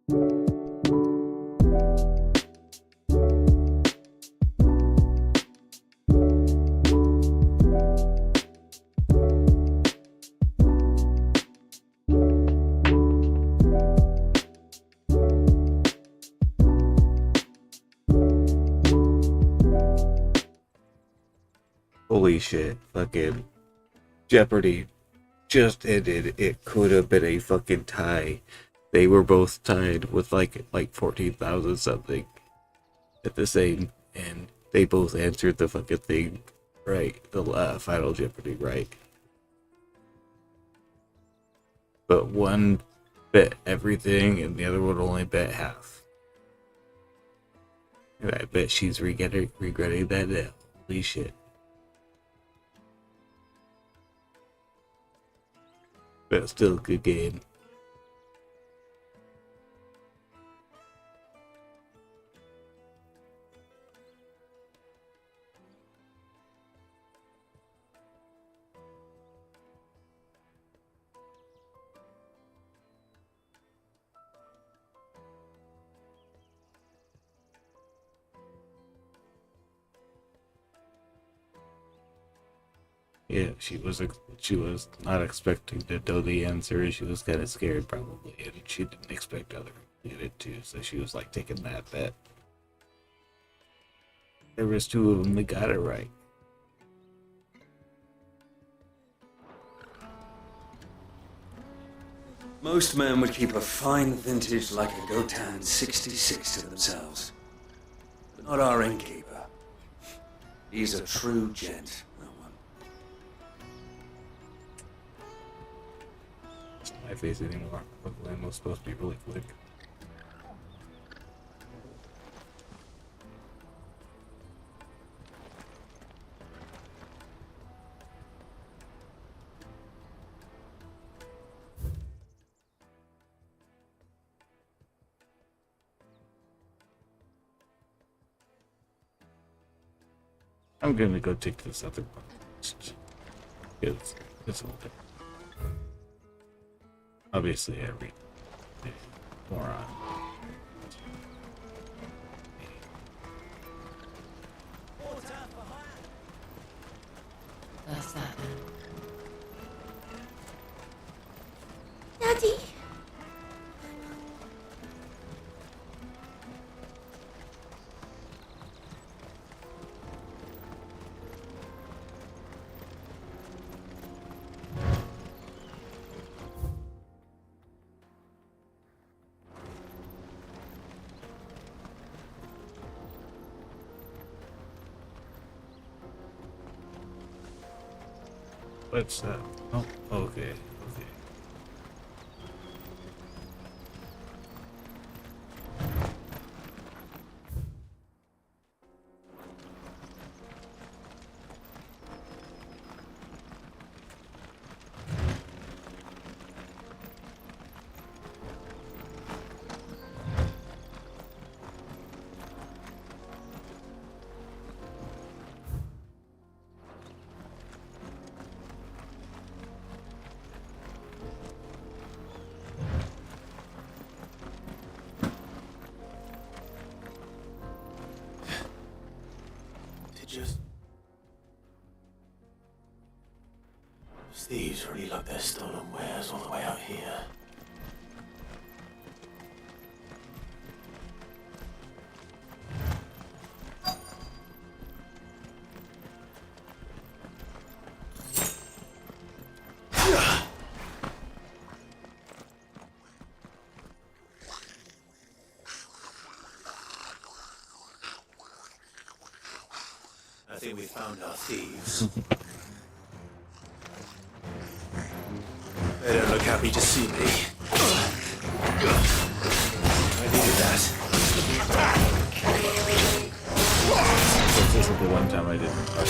Holy shit, fucking Jeopardy just ended. It could have been a fucking tie. They were both tied with like 14,000 something at the same, and they both answered the fucking thing right, the Final Jeopardy right. But one bet everything, and the other one only bet half. And I bet she's regretting that now. Holy shit. But still a good game. Yeah, she was not expecting to know the answer. She was kind of scared probably, and she didn't expect other people to get it too. So she was like taking that bet. There was two of them that got it right. Most men would keep a fine vintage like a Gotan 66 to themselves. But not our innkeeper. He's a true gent, that one. It's not my face anymore. Hopefully I'm supposed to be really quick. I'm gonna go take this other one. It's all there. Obviously, I read moron. That's that. Daddy! What's that? Oh, okay. Thieves really lug their stolen wares all the way out here. I think we found our thieves. They don't look happy to see me. I needed that. This is the one time I didn't touch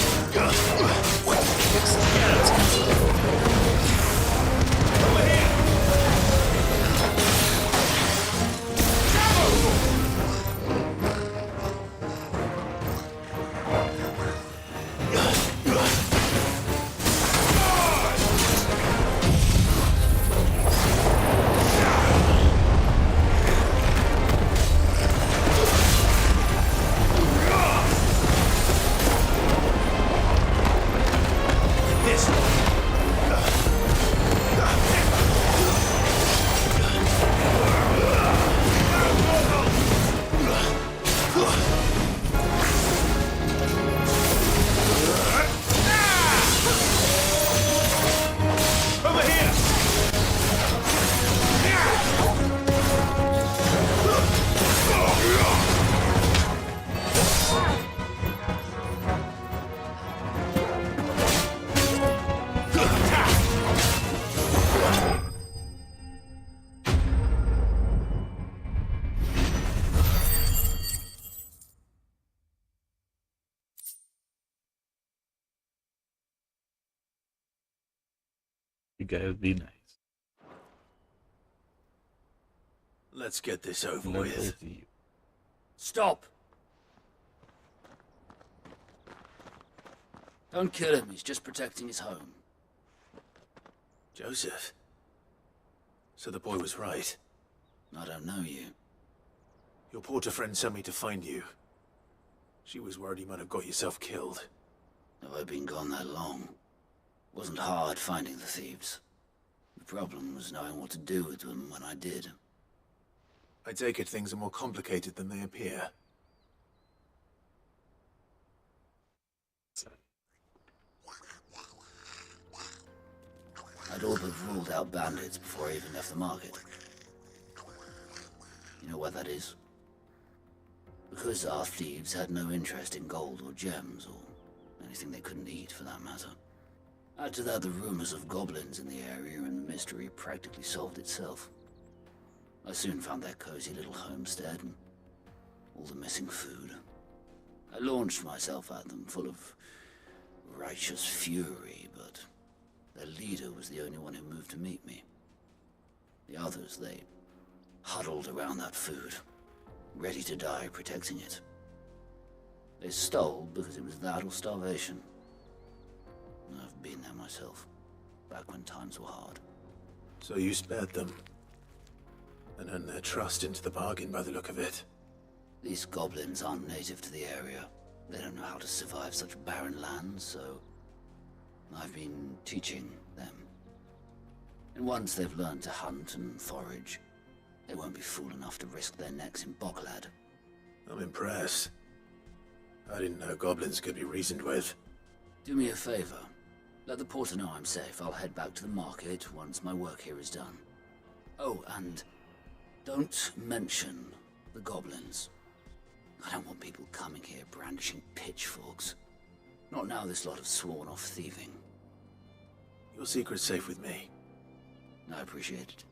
You guys be nice. Let's get this over No, with. both of you. Stop! Don't kill him, he's just protecting his home. Joseph. So the boy was right. I don't know you. Your porter friend sent me to find you. She was worried you might have got yourself killed. Have I been gone that long? Wasn't hard finding the thieves. The problem was knowing what to do with them when I did. I take it things are more complicated than they appear. I'd all but ruled out bandits before I even left the market. You know why that is? Because our thieves had no interest in gold or gems, or anything they couldn't eat for that matter. Add to that the rumors of goblins in the area, and the mystery practically solved itself. I soon found their cozy little homestead and all the missing food. I launched myself at them, full of righteous fury, but their leader was the only one who moved to meet me. The others, they huddled around that food, ready to die protecting it. They stole because it was that or starvation. I've been there myself, back when times were hard. So you spared them, and earned their trust into the bargain by the look of it. These goblins aren't native to the area. They don't know how to survive such barren lands, so I've been teaching them. And once they've learned to hunt and forage, they won't be fool enough to risk their necks in Boklad. I'm impressed. I didn't know goblins could be reasoned with. Do me a favor. Let the porter know I'm safe. I'll head back to the market once my work here is done. Oh, and don't mention the goblins. I don't want people coming here brandishing pitchforks. Not now this lot have sworn off thieving. Your secret's safe with me. I appreciate it.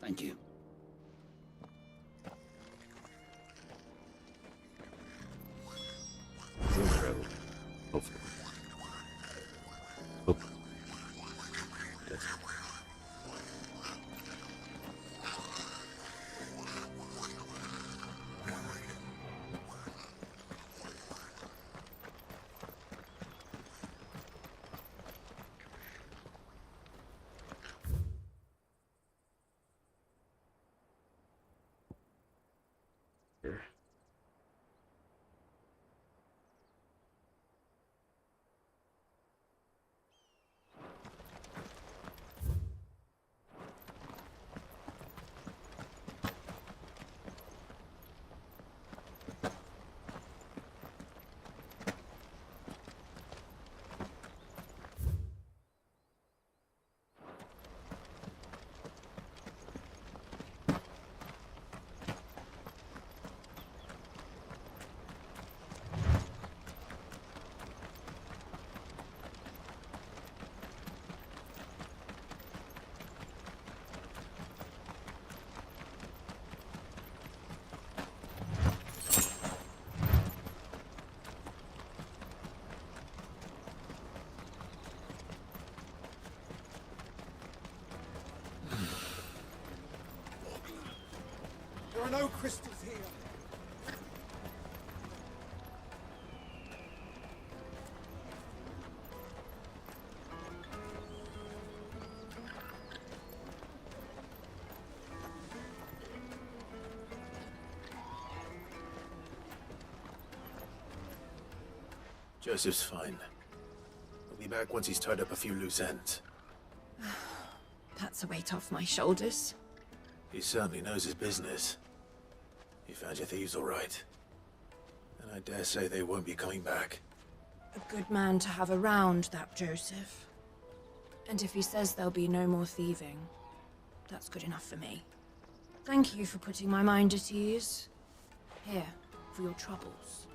Thank you. Incredible. Hopefully. Hopefully. Yes. Here. There are no crystals here. Joseph's fine. He'll be back once he's tied up a few loose ends. That's a weight off my shoulders. He certainly knows his business. You found your thieves all right. And I dare say they won't be coming back. A good man to have around, that Joseph. And if he says there'll be no more thieving, that's good enough for me. Thank you for putting my mind at ease. Here, for your troubles.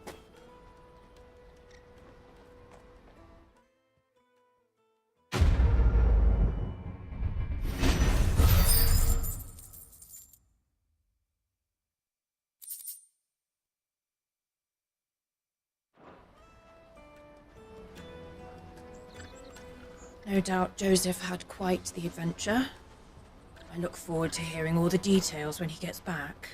No doubt Joseph had quite the adventure. I look forward to hearing all the details when he gets back.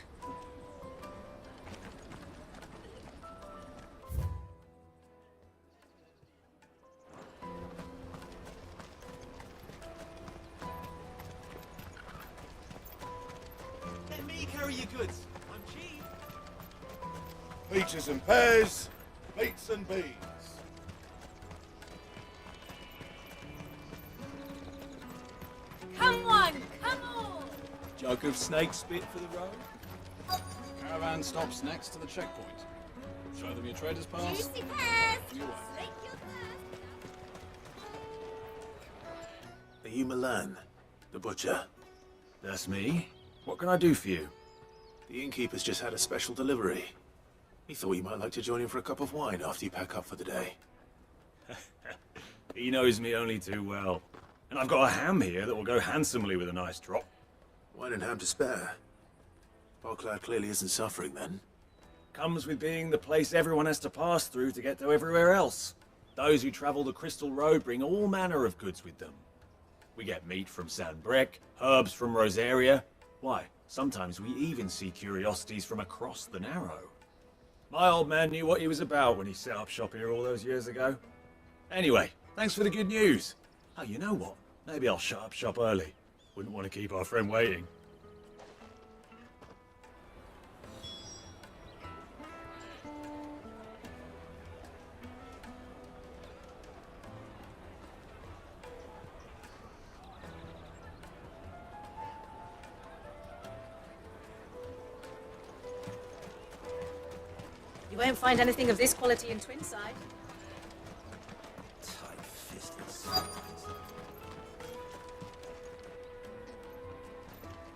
Let me carry your goods. I'm cheap. Peaches and pears, meats and beans. Come on, come on! Jug of snake spit for the road? Caravan stops next to the checkpoint. Show them your trader's pass. Juicy pears! On your way. Slake your thirst. Are you Milan, the butcher? That's me. What can I do for you? The innkeeper's just had a special delivery. He thought you might like to join him for a cup of wine after you pack up for the day. He knows me only too well. And I've got a ham here that will go handsomely with a nice drop. Wine and ham to spare. Boglad clearly isn't suffering then. Comes with being the place everyone has to pass through to get to everywhere else. Those who travel the Crystal Road bring all manner of goods with them. We get meat from San Brec, herbs from Rosaria. Why, sometimes we even see curiosities from across the Narrow. My old man knew what he was about when he set up shop here all those years ago. Anyway, thanks for the good news. Oh, you know what? Maybe I'll shut up shop early. Wouldn't want to keep our friend waiting. You won't find anything of this quality in Twinside. Tight-fisted swines.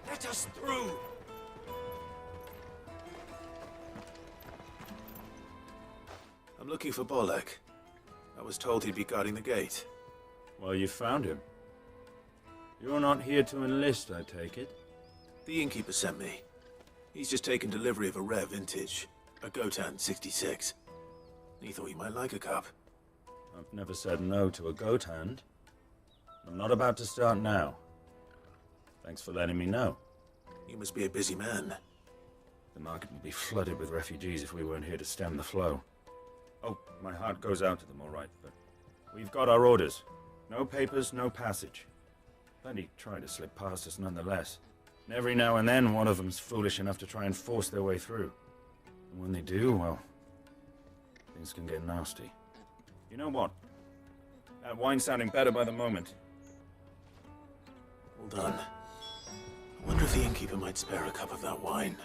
Let us through! I'm looking for Bolek. I was told he'd be guarding the gate. Well, you found him. You're not here to enlist, I take it? The innkeeper sent me. He's just taken delivery of a rare vintage. A Gotan 66. He thought you might like a cup. I've never said no to a goat hand. I'm not about to start now. Thanks for letting me know. You must be a busy man. The market would be flooded with refugees if we weren't here to stem the flow. Oh, my heart goes out to them, all right, but we've got our orders. No papers, no passage. Plenty try to slip past us nonetheless. And every now and then, one of them's foolish enough to try and force their way through. And when they do, well, things can get nasty. You know what? That wine's sounding better by the moment. Well done. I wonder if the innkeeper might spare a cup of that wine.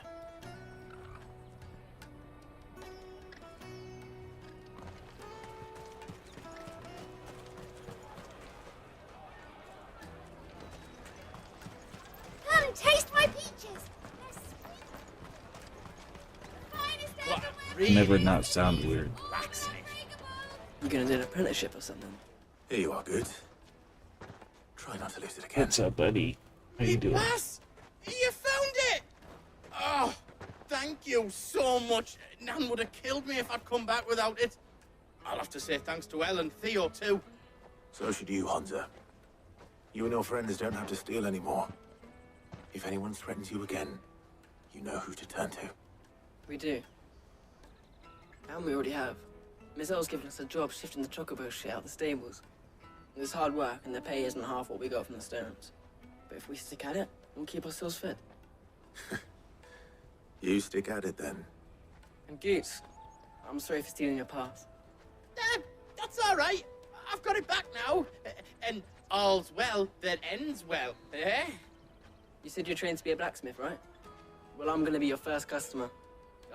Come and taste my peaches. Never not sound weird. You gonna do an apprenticeship or something? Here you are, good. Try not to lose it again. What's up, buddy? How you doing? Lass, you found it! Oh, thank you so much. Nan would have killed me if I'd come back without it. I'll have to say thanks to Elle and Theo, too. So should you, Hansa. You and your friends don't have to steal anymore. If anyone threatens you again, you know who to turn to. We do. And we already have. Miss Earl's given us a job shifting the chocobo shit out the stables. It's hard work, and the pay isn't half what we got from the Stones. But if we stick at it, we'll keep ourselves fed. You stick at it, then. And Goots, I'm sorry for stealing your pass. That's all right. I've got it back now. And all's well that ends well, eh? You said you're trained to be a blacksmith, right? Well, I'm gonna be your first customer.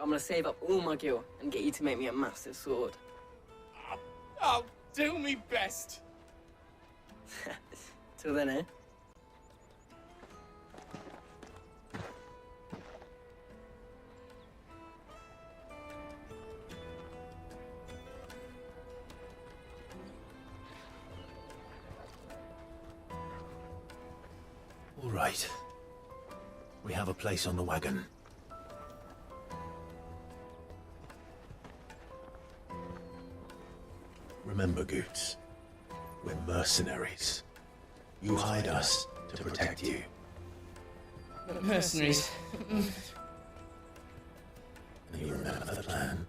I'm gonna save up all my gil and get you to make me a massive sword. I'll do me best. Till then, eh? All right. We have a place on the wagon. Remember, Goots, We're mercenaries. You hide us to protect you. But mercenaries. And you remember the plan?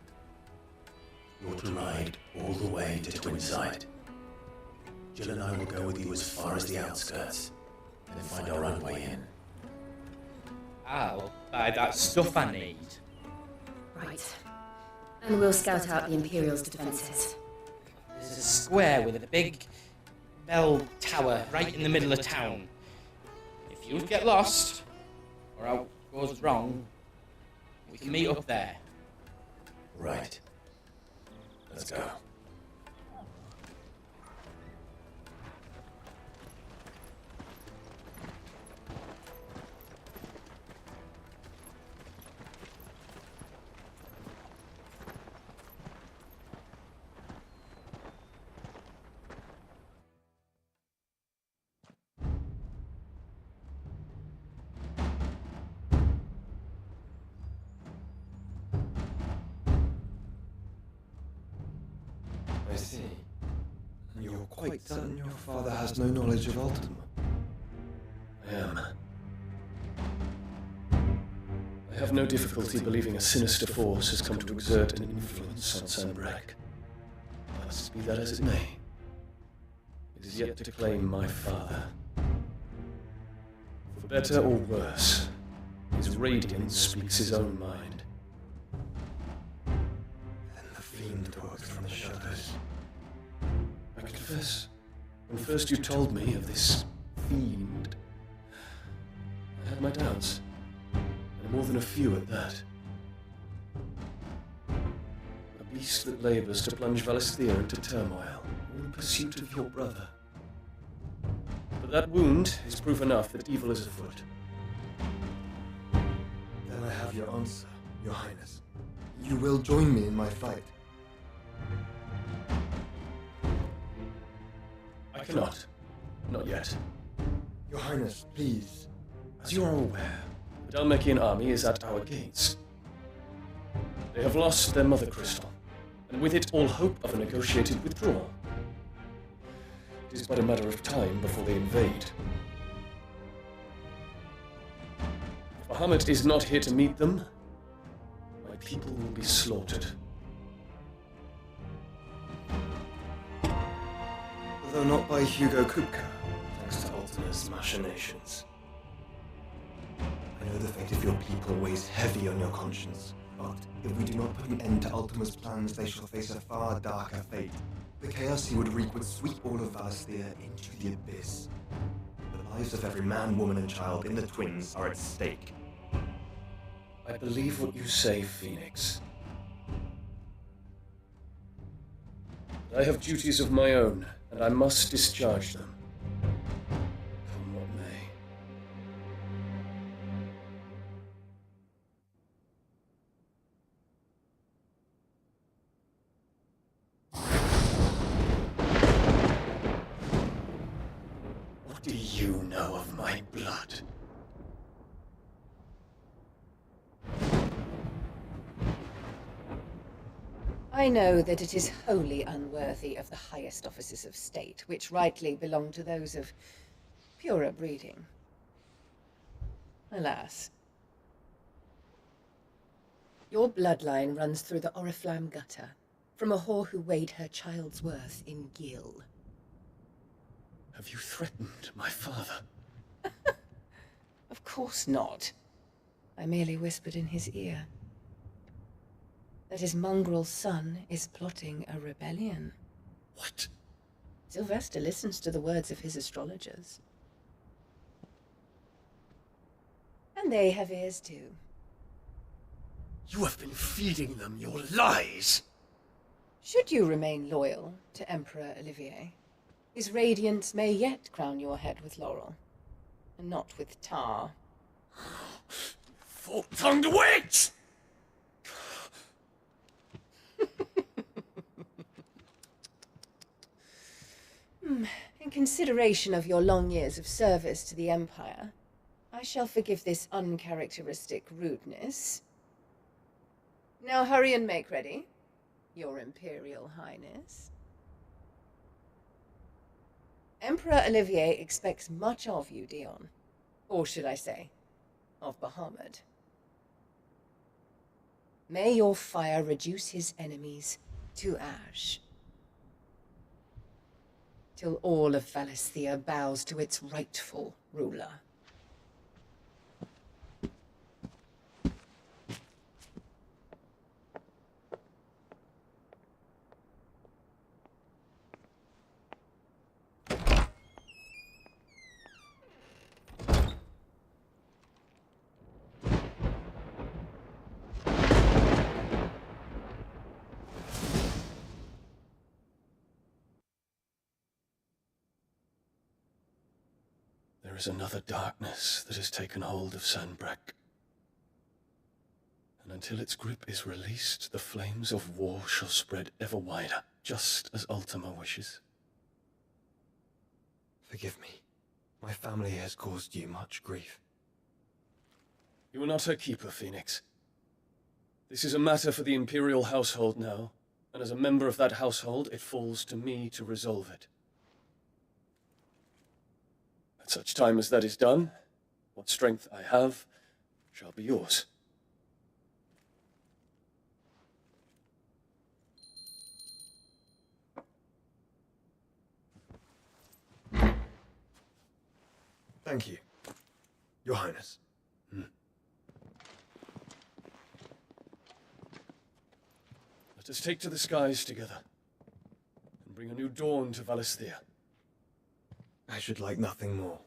You're to ride all the way to Twinside. Jill and I will go with you as far as the outskirts, and then find our own way in. I'll buy that stuff I need. Right. And we'll scout out the Imperial's defenses. There's a square with a big bell tower right in the middle of town. If you get lost, or out goes wrong, we can meet up there. Right. Let's go. I see. And you're quite certain your father has no knowledge of Ultima? I am. I have no difficulty believing a sinister force has come to exert an influence on Sanbreque. But be that as it may, it is yet to claim my father. For better or worse, his radiance speaks his own mind. Then the fiend works from the shadows. I confess, when first you told me of this fiend, I had my doubts, and more than a few at that. A beast that labours to plunge Valisthea into turmoil, all in pursuit of your brother. But that wound is proof enough that evil is afoot. Then I have your answer, Your Highness. You will join me in my fight. I cannot. Not yet. Your Highness, please. As you are aware, the Dhalmekian army is at our gates. They have lost their mother crystal, and with it all hope of a negotiated withdrawal. It is but a matter of time before they invade. If Bahamut is not here to meet them, my people will be slaughtered. Though not by Hugo Kupka, thanks to Ultima's machinations. I know the fate of your people weighs heavy on your conscience, but if we do not put an end to Ultima's plans, they shall face a far darker fate. The chaos he would wreak would sweep all of Valisthea into the abyss. The lives of every man, woman, and child in the Twins are at stake. I believe what you say, Phoenix. I have duties of my own, and I must discharge them. Come what may. What do you know of my blood? I know that it is wholly unworthy of the highest offices of state, which rightly belong to those of purer breeding. Alas. Your bloodline runs through the Oriflamme gutter, from a whore who weighed her child's worth in gil. Have you threatened my father? Of course not. I merely whispered in his ear that his mongrel son is plotting a rebellion. What? Sylvester listens to the words of his astrologers. And they have ears too. You have been feeding them your lies! Should you remain loyal to Emperor Olivier, his radiance may yet crown your head with laurel, and not with tar. Fork-tongued witch! In consideration of your long years of service to the Empire, I shall forgive this uncharacteristic rudeness. Now hurry and make ready, Your Imperial Highness. Emperor Olivier expects much of you, Dion. Or should I say, of Bahamut. May your fire reduce his enemies to ash, till all of Valisthea bows to its rightful ruler. There is another darkness that has taken hold of Sanbreque. And until its grip is released, the flames of war shall spread ever wider, just as Ultima wishes. Forgive me. My family has caused you much grief. You are not her keeper, Phoenix. This is a matter for the Imperial household now, and as a member of that household, it falls to me to resolve it. At such time as that is done, what strength I have shall be yours. Thank you, Your Highness. Let us take to the skies together, and bring a new dawn to Valisthea. I should like nothing more.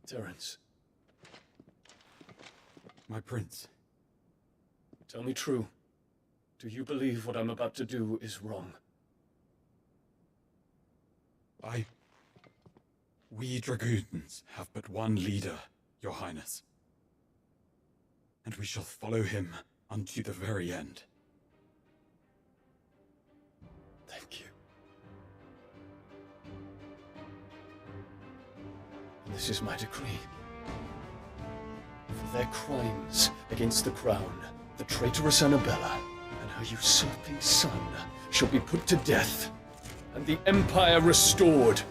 Terence. My prince. Tell me true. Do you believe what I'm about to do is wrong? We dragoons have but one leader, Your Highness. And we shall follow him unto the very end. Thank you. And this is my decree. For their crimes against the crown, the traitorous Annabella and her usurping son shall be put to death, and the Empire restored.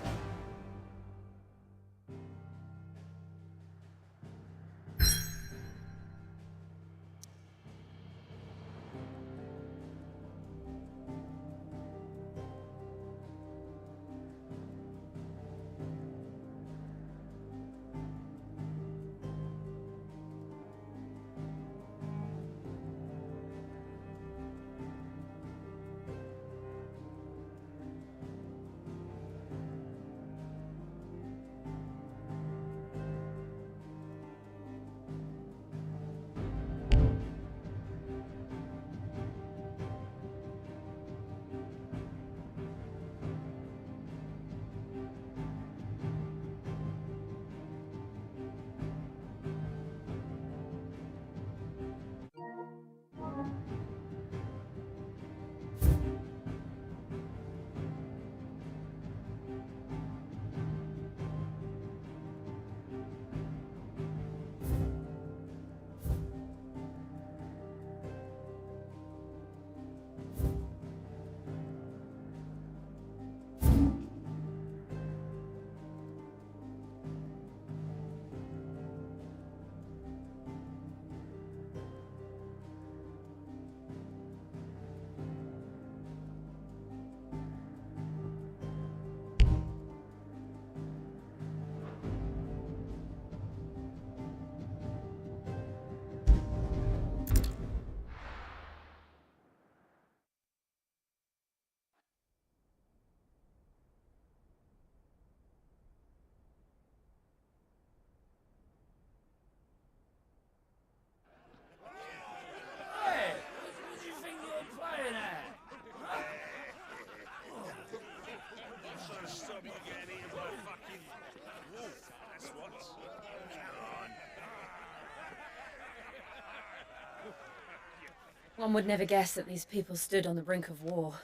One would never guess that these people stood on the brink of war.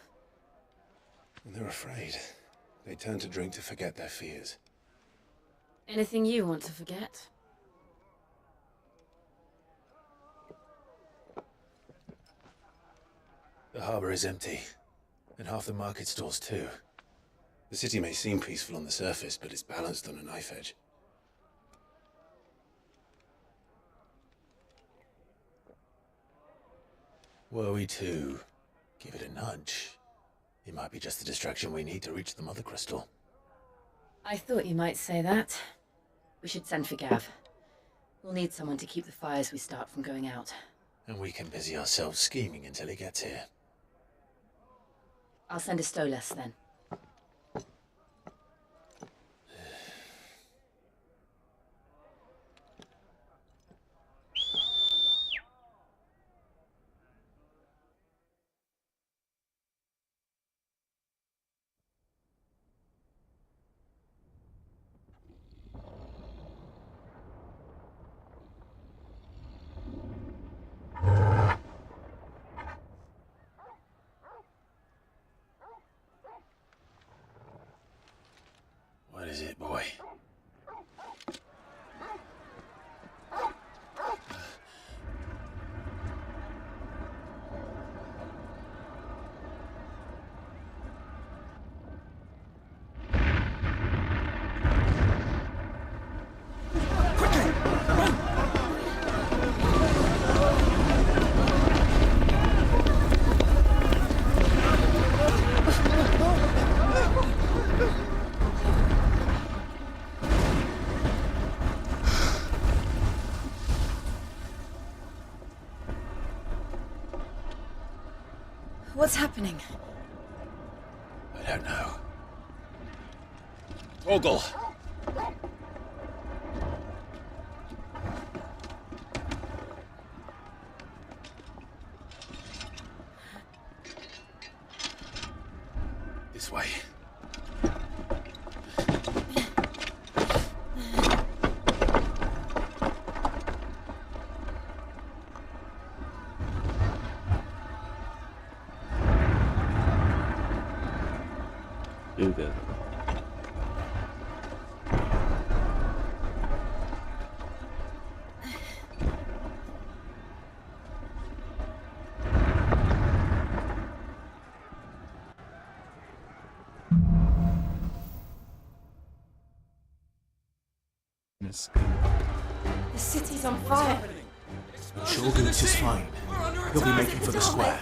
And they're afraid. They turn to drink to forget their fears. Anything you want to forget? The harbor is empty, and half the market stalls too. The city may seem peaceful on the surface, but it's balanced on a knife edge. Were we to give it a nudge, it might be just the distraction we need to reach the Mother Crystal. I thought you might say that. We should send for Gav. We'll need someone to keep the fires we start from going out. And we can busy ourselves scheming until he gets here. I'll send a Stolas then. What is it, boy? What's happening? I don't know. Torgal! This way. Good. The city's on fire. Shogun's is fine. He'll be making for the square.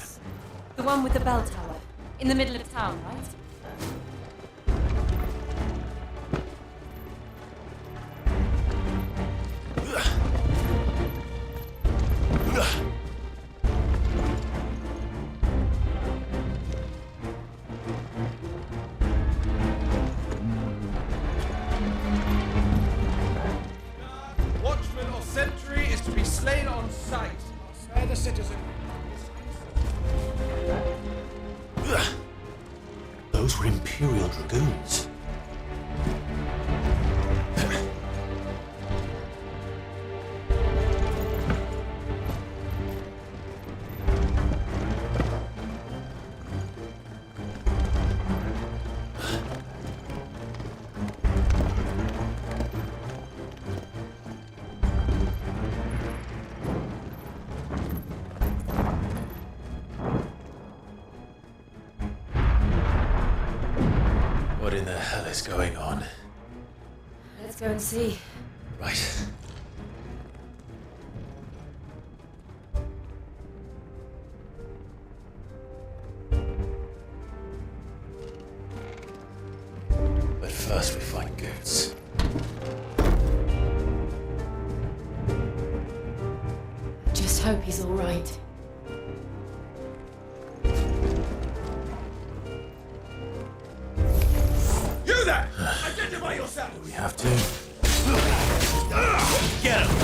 The one with the bell tower. In the middle of town, right? Watchman or sentry is to be slain on sight. Spare the citizen. Those were Imperial Dragoons. What in the hell is going on? Let's go and see. Right. But first we find Goots. Just hope he's all right. You there! Identify yourself! We have to. Get him!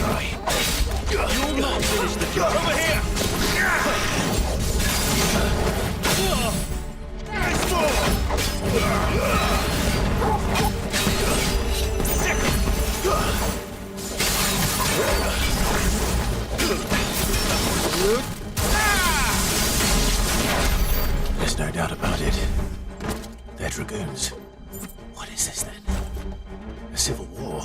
try. You'll not finish the job. Over here! Nice There's no doubt about it. They're dragoons. What is this then? A civil war?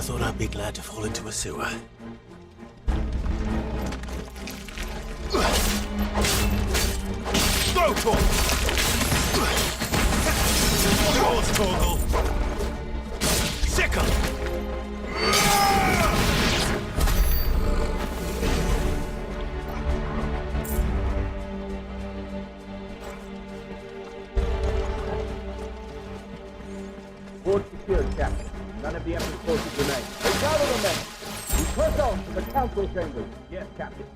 Thought I'd be glad to fall into a sewer. Go, Torgal! Yours, Torgal! Sickle! Fort secured, Captain. None of the Emperor's forces remain. Gather the men! We push on to the council chambers. Yes, Captain.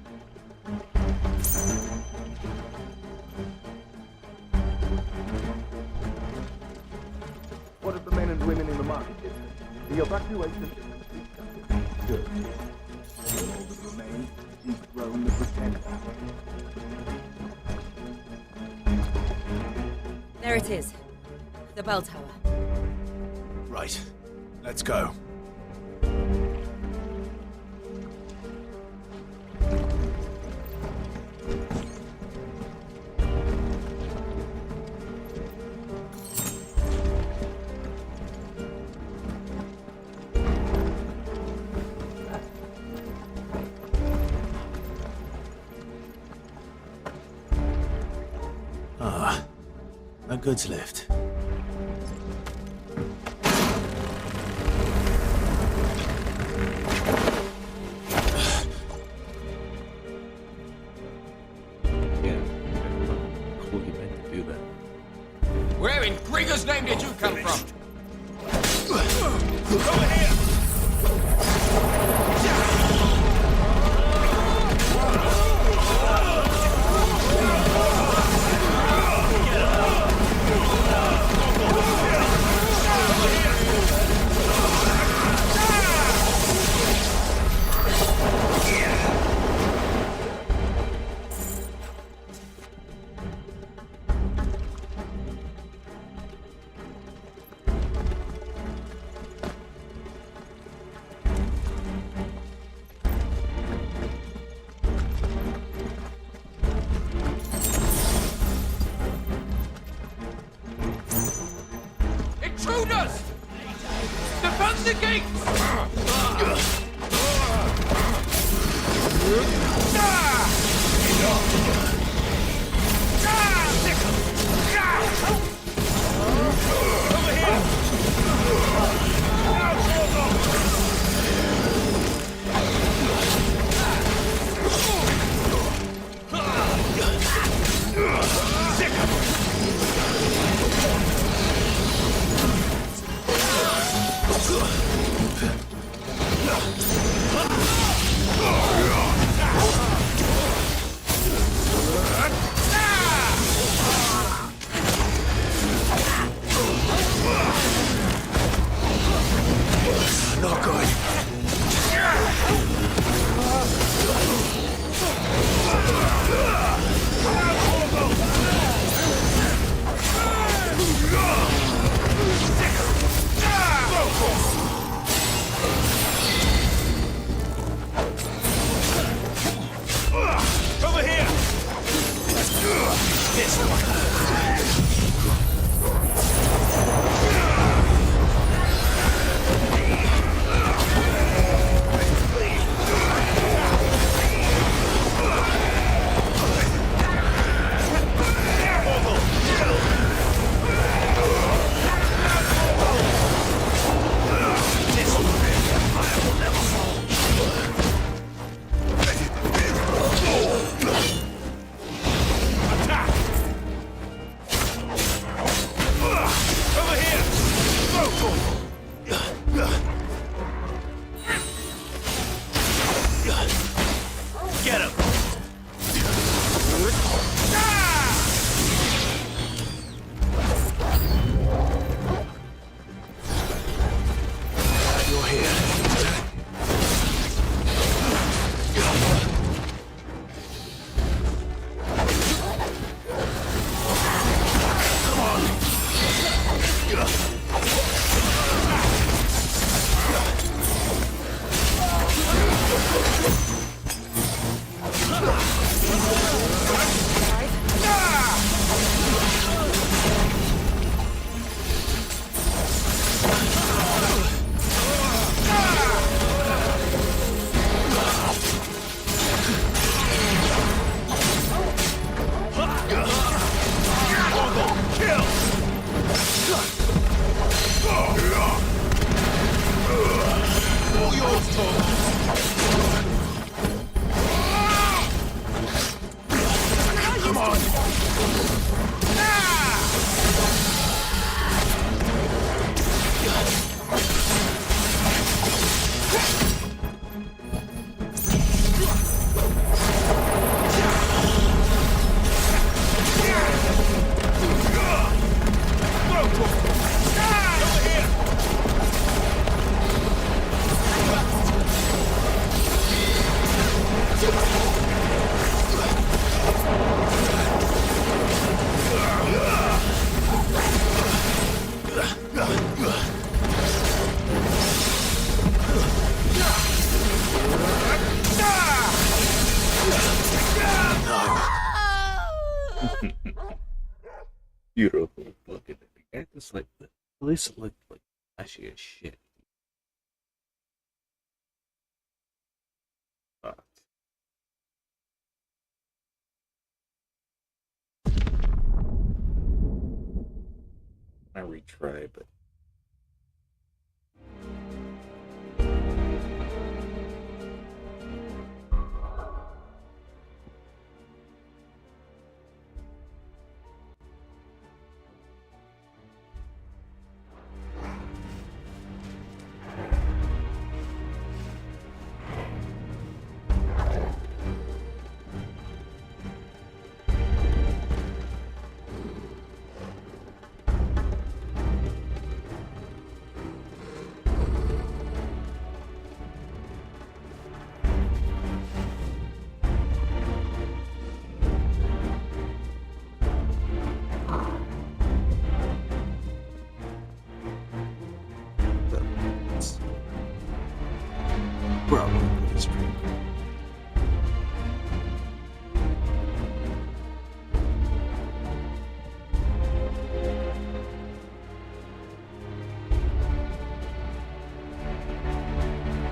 What of the men and women in the market district? The evacuation is good. All that remains is dethrone the pretender. There it is. The bell tower. Right. Let's go. Ah, no goods left. Where in Gringer's name did you come from? Over here! Intruders! Defend the gates! Over here! Beautiful fucking. I just like the place looked like flashy as shit. But I retry, but bro.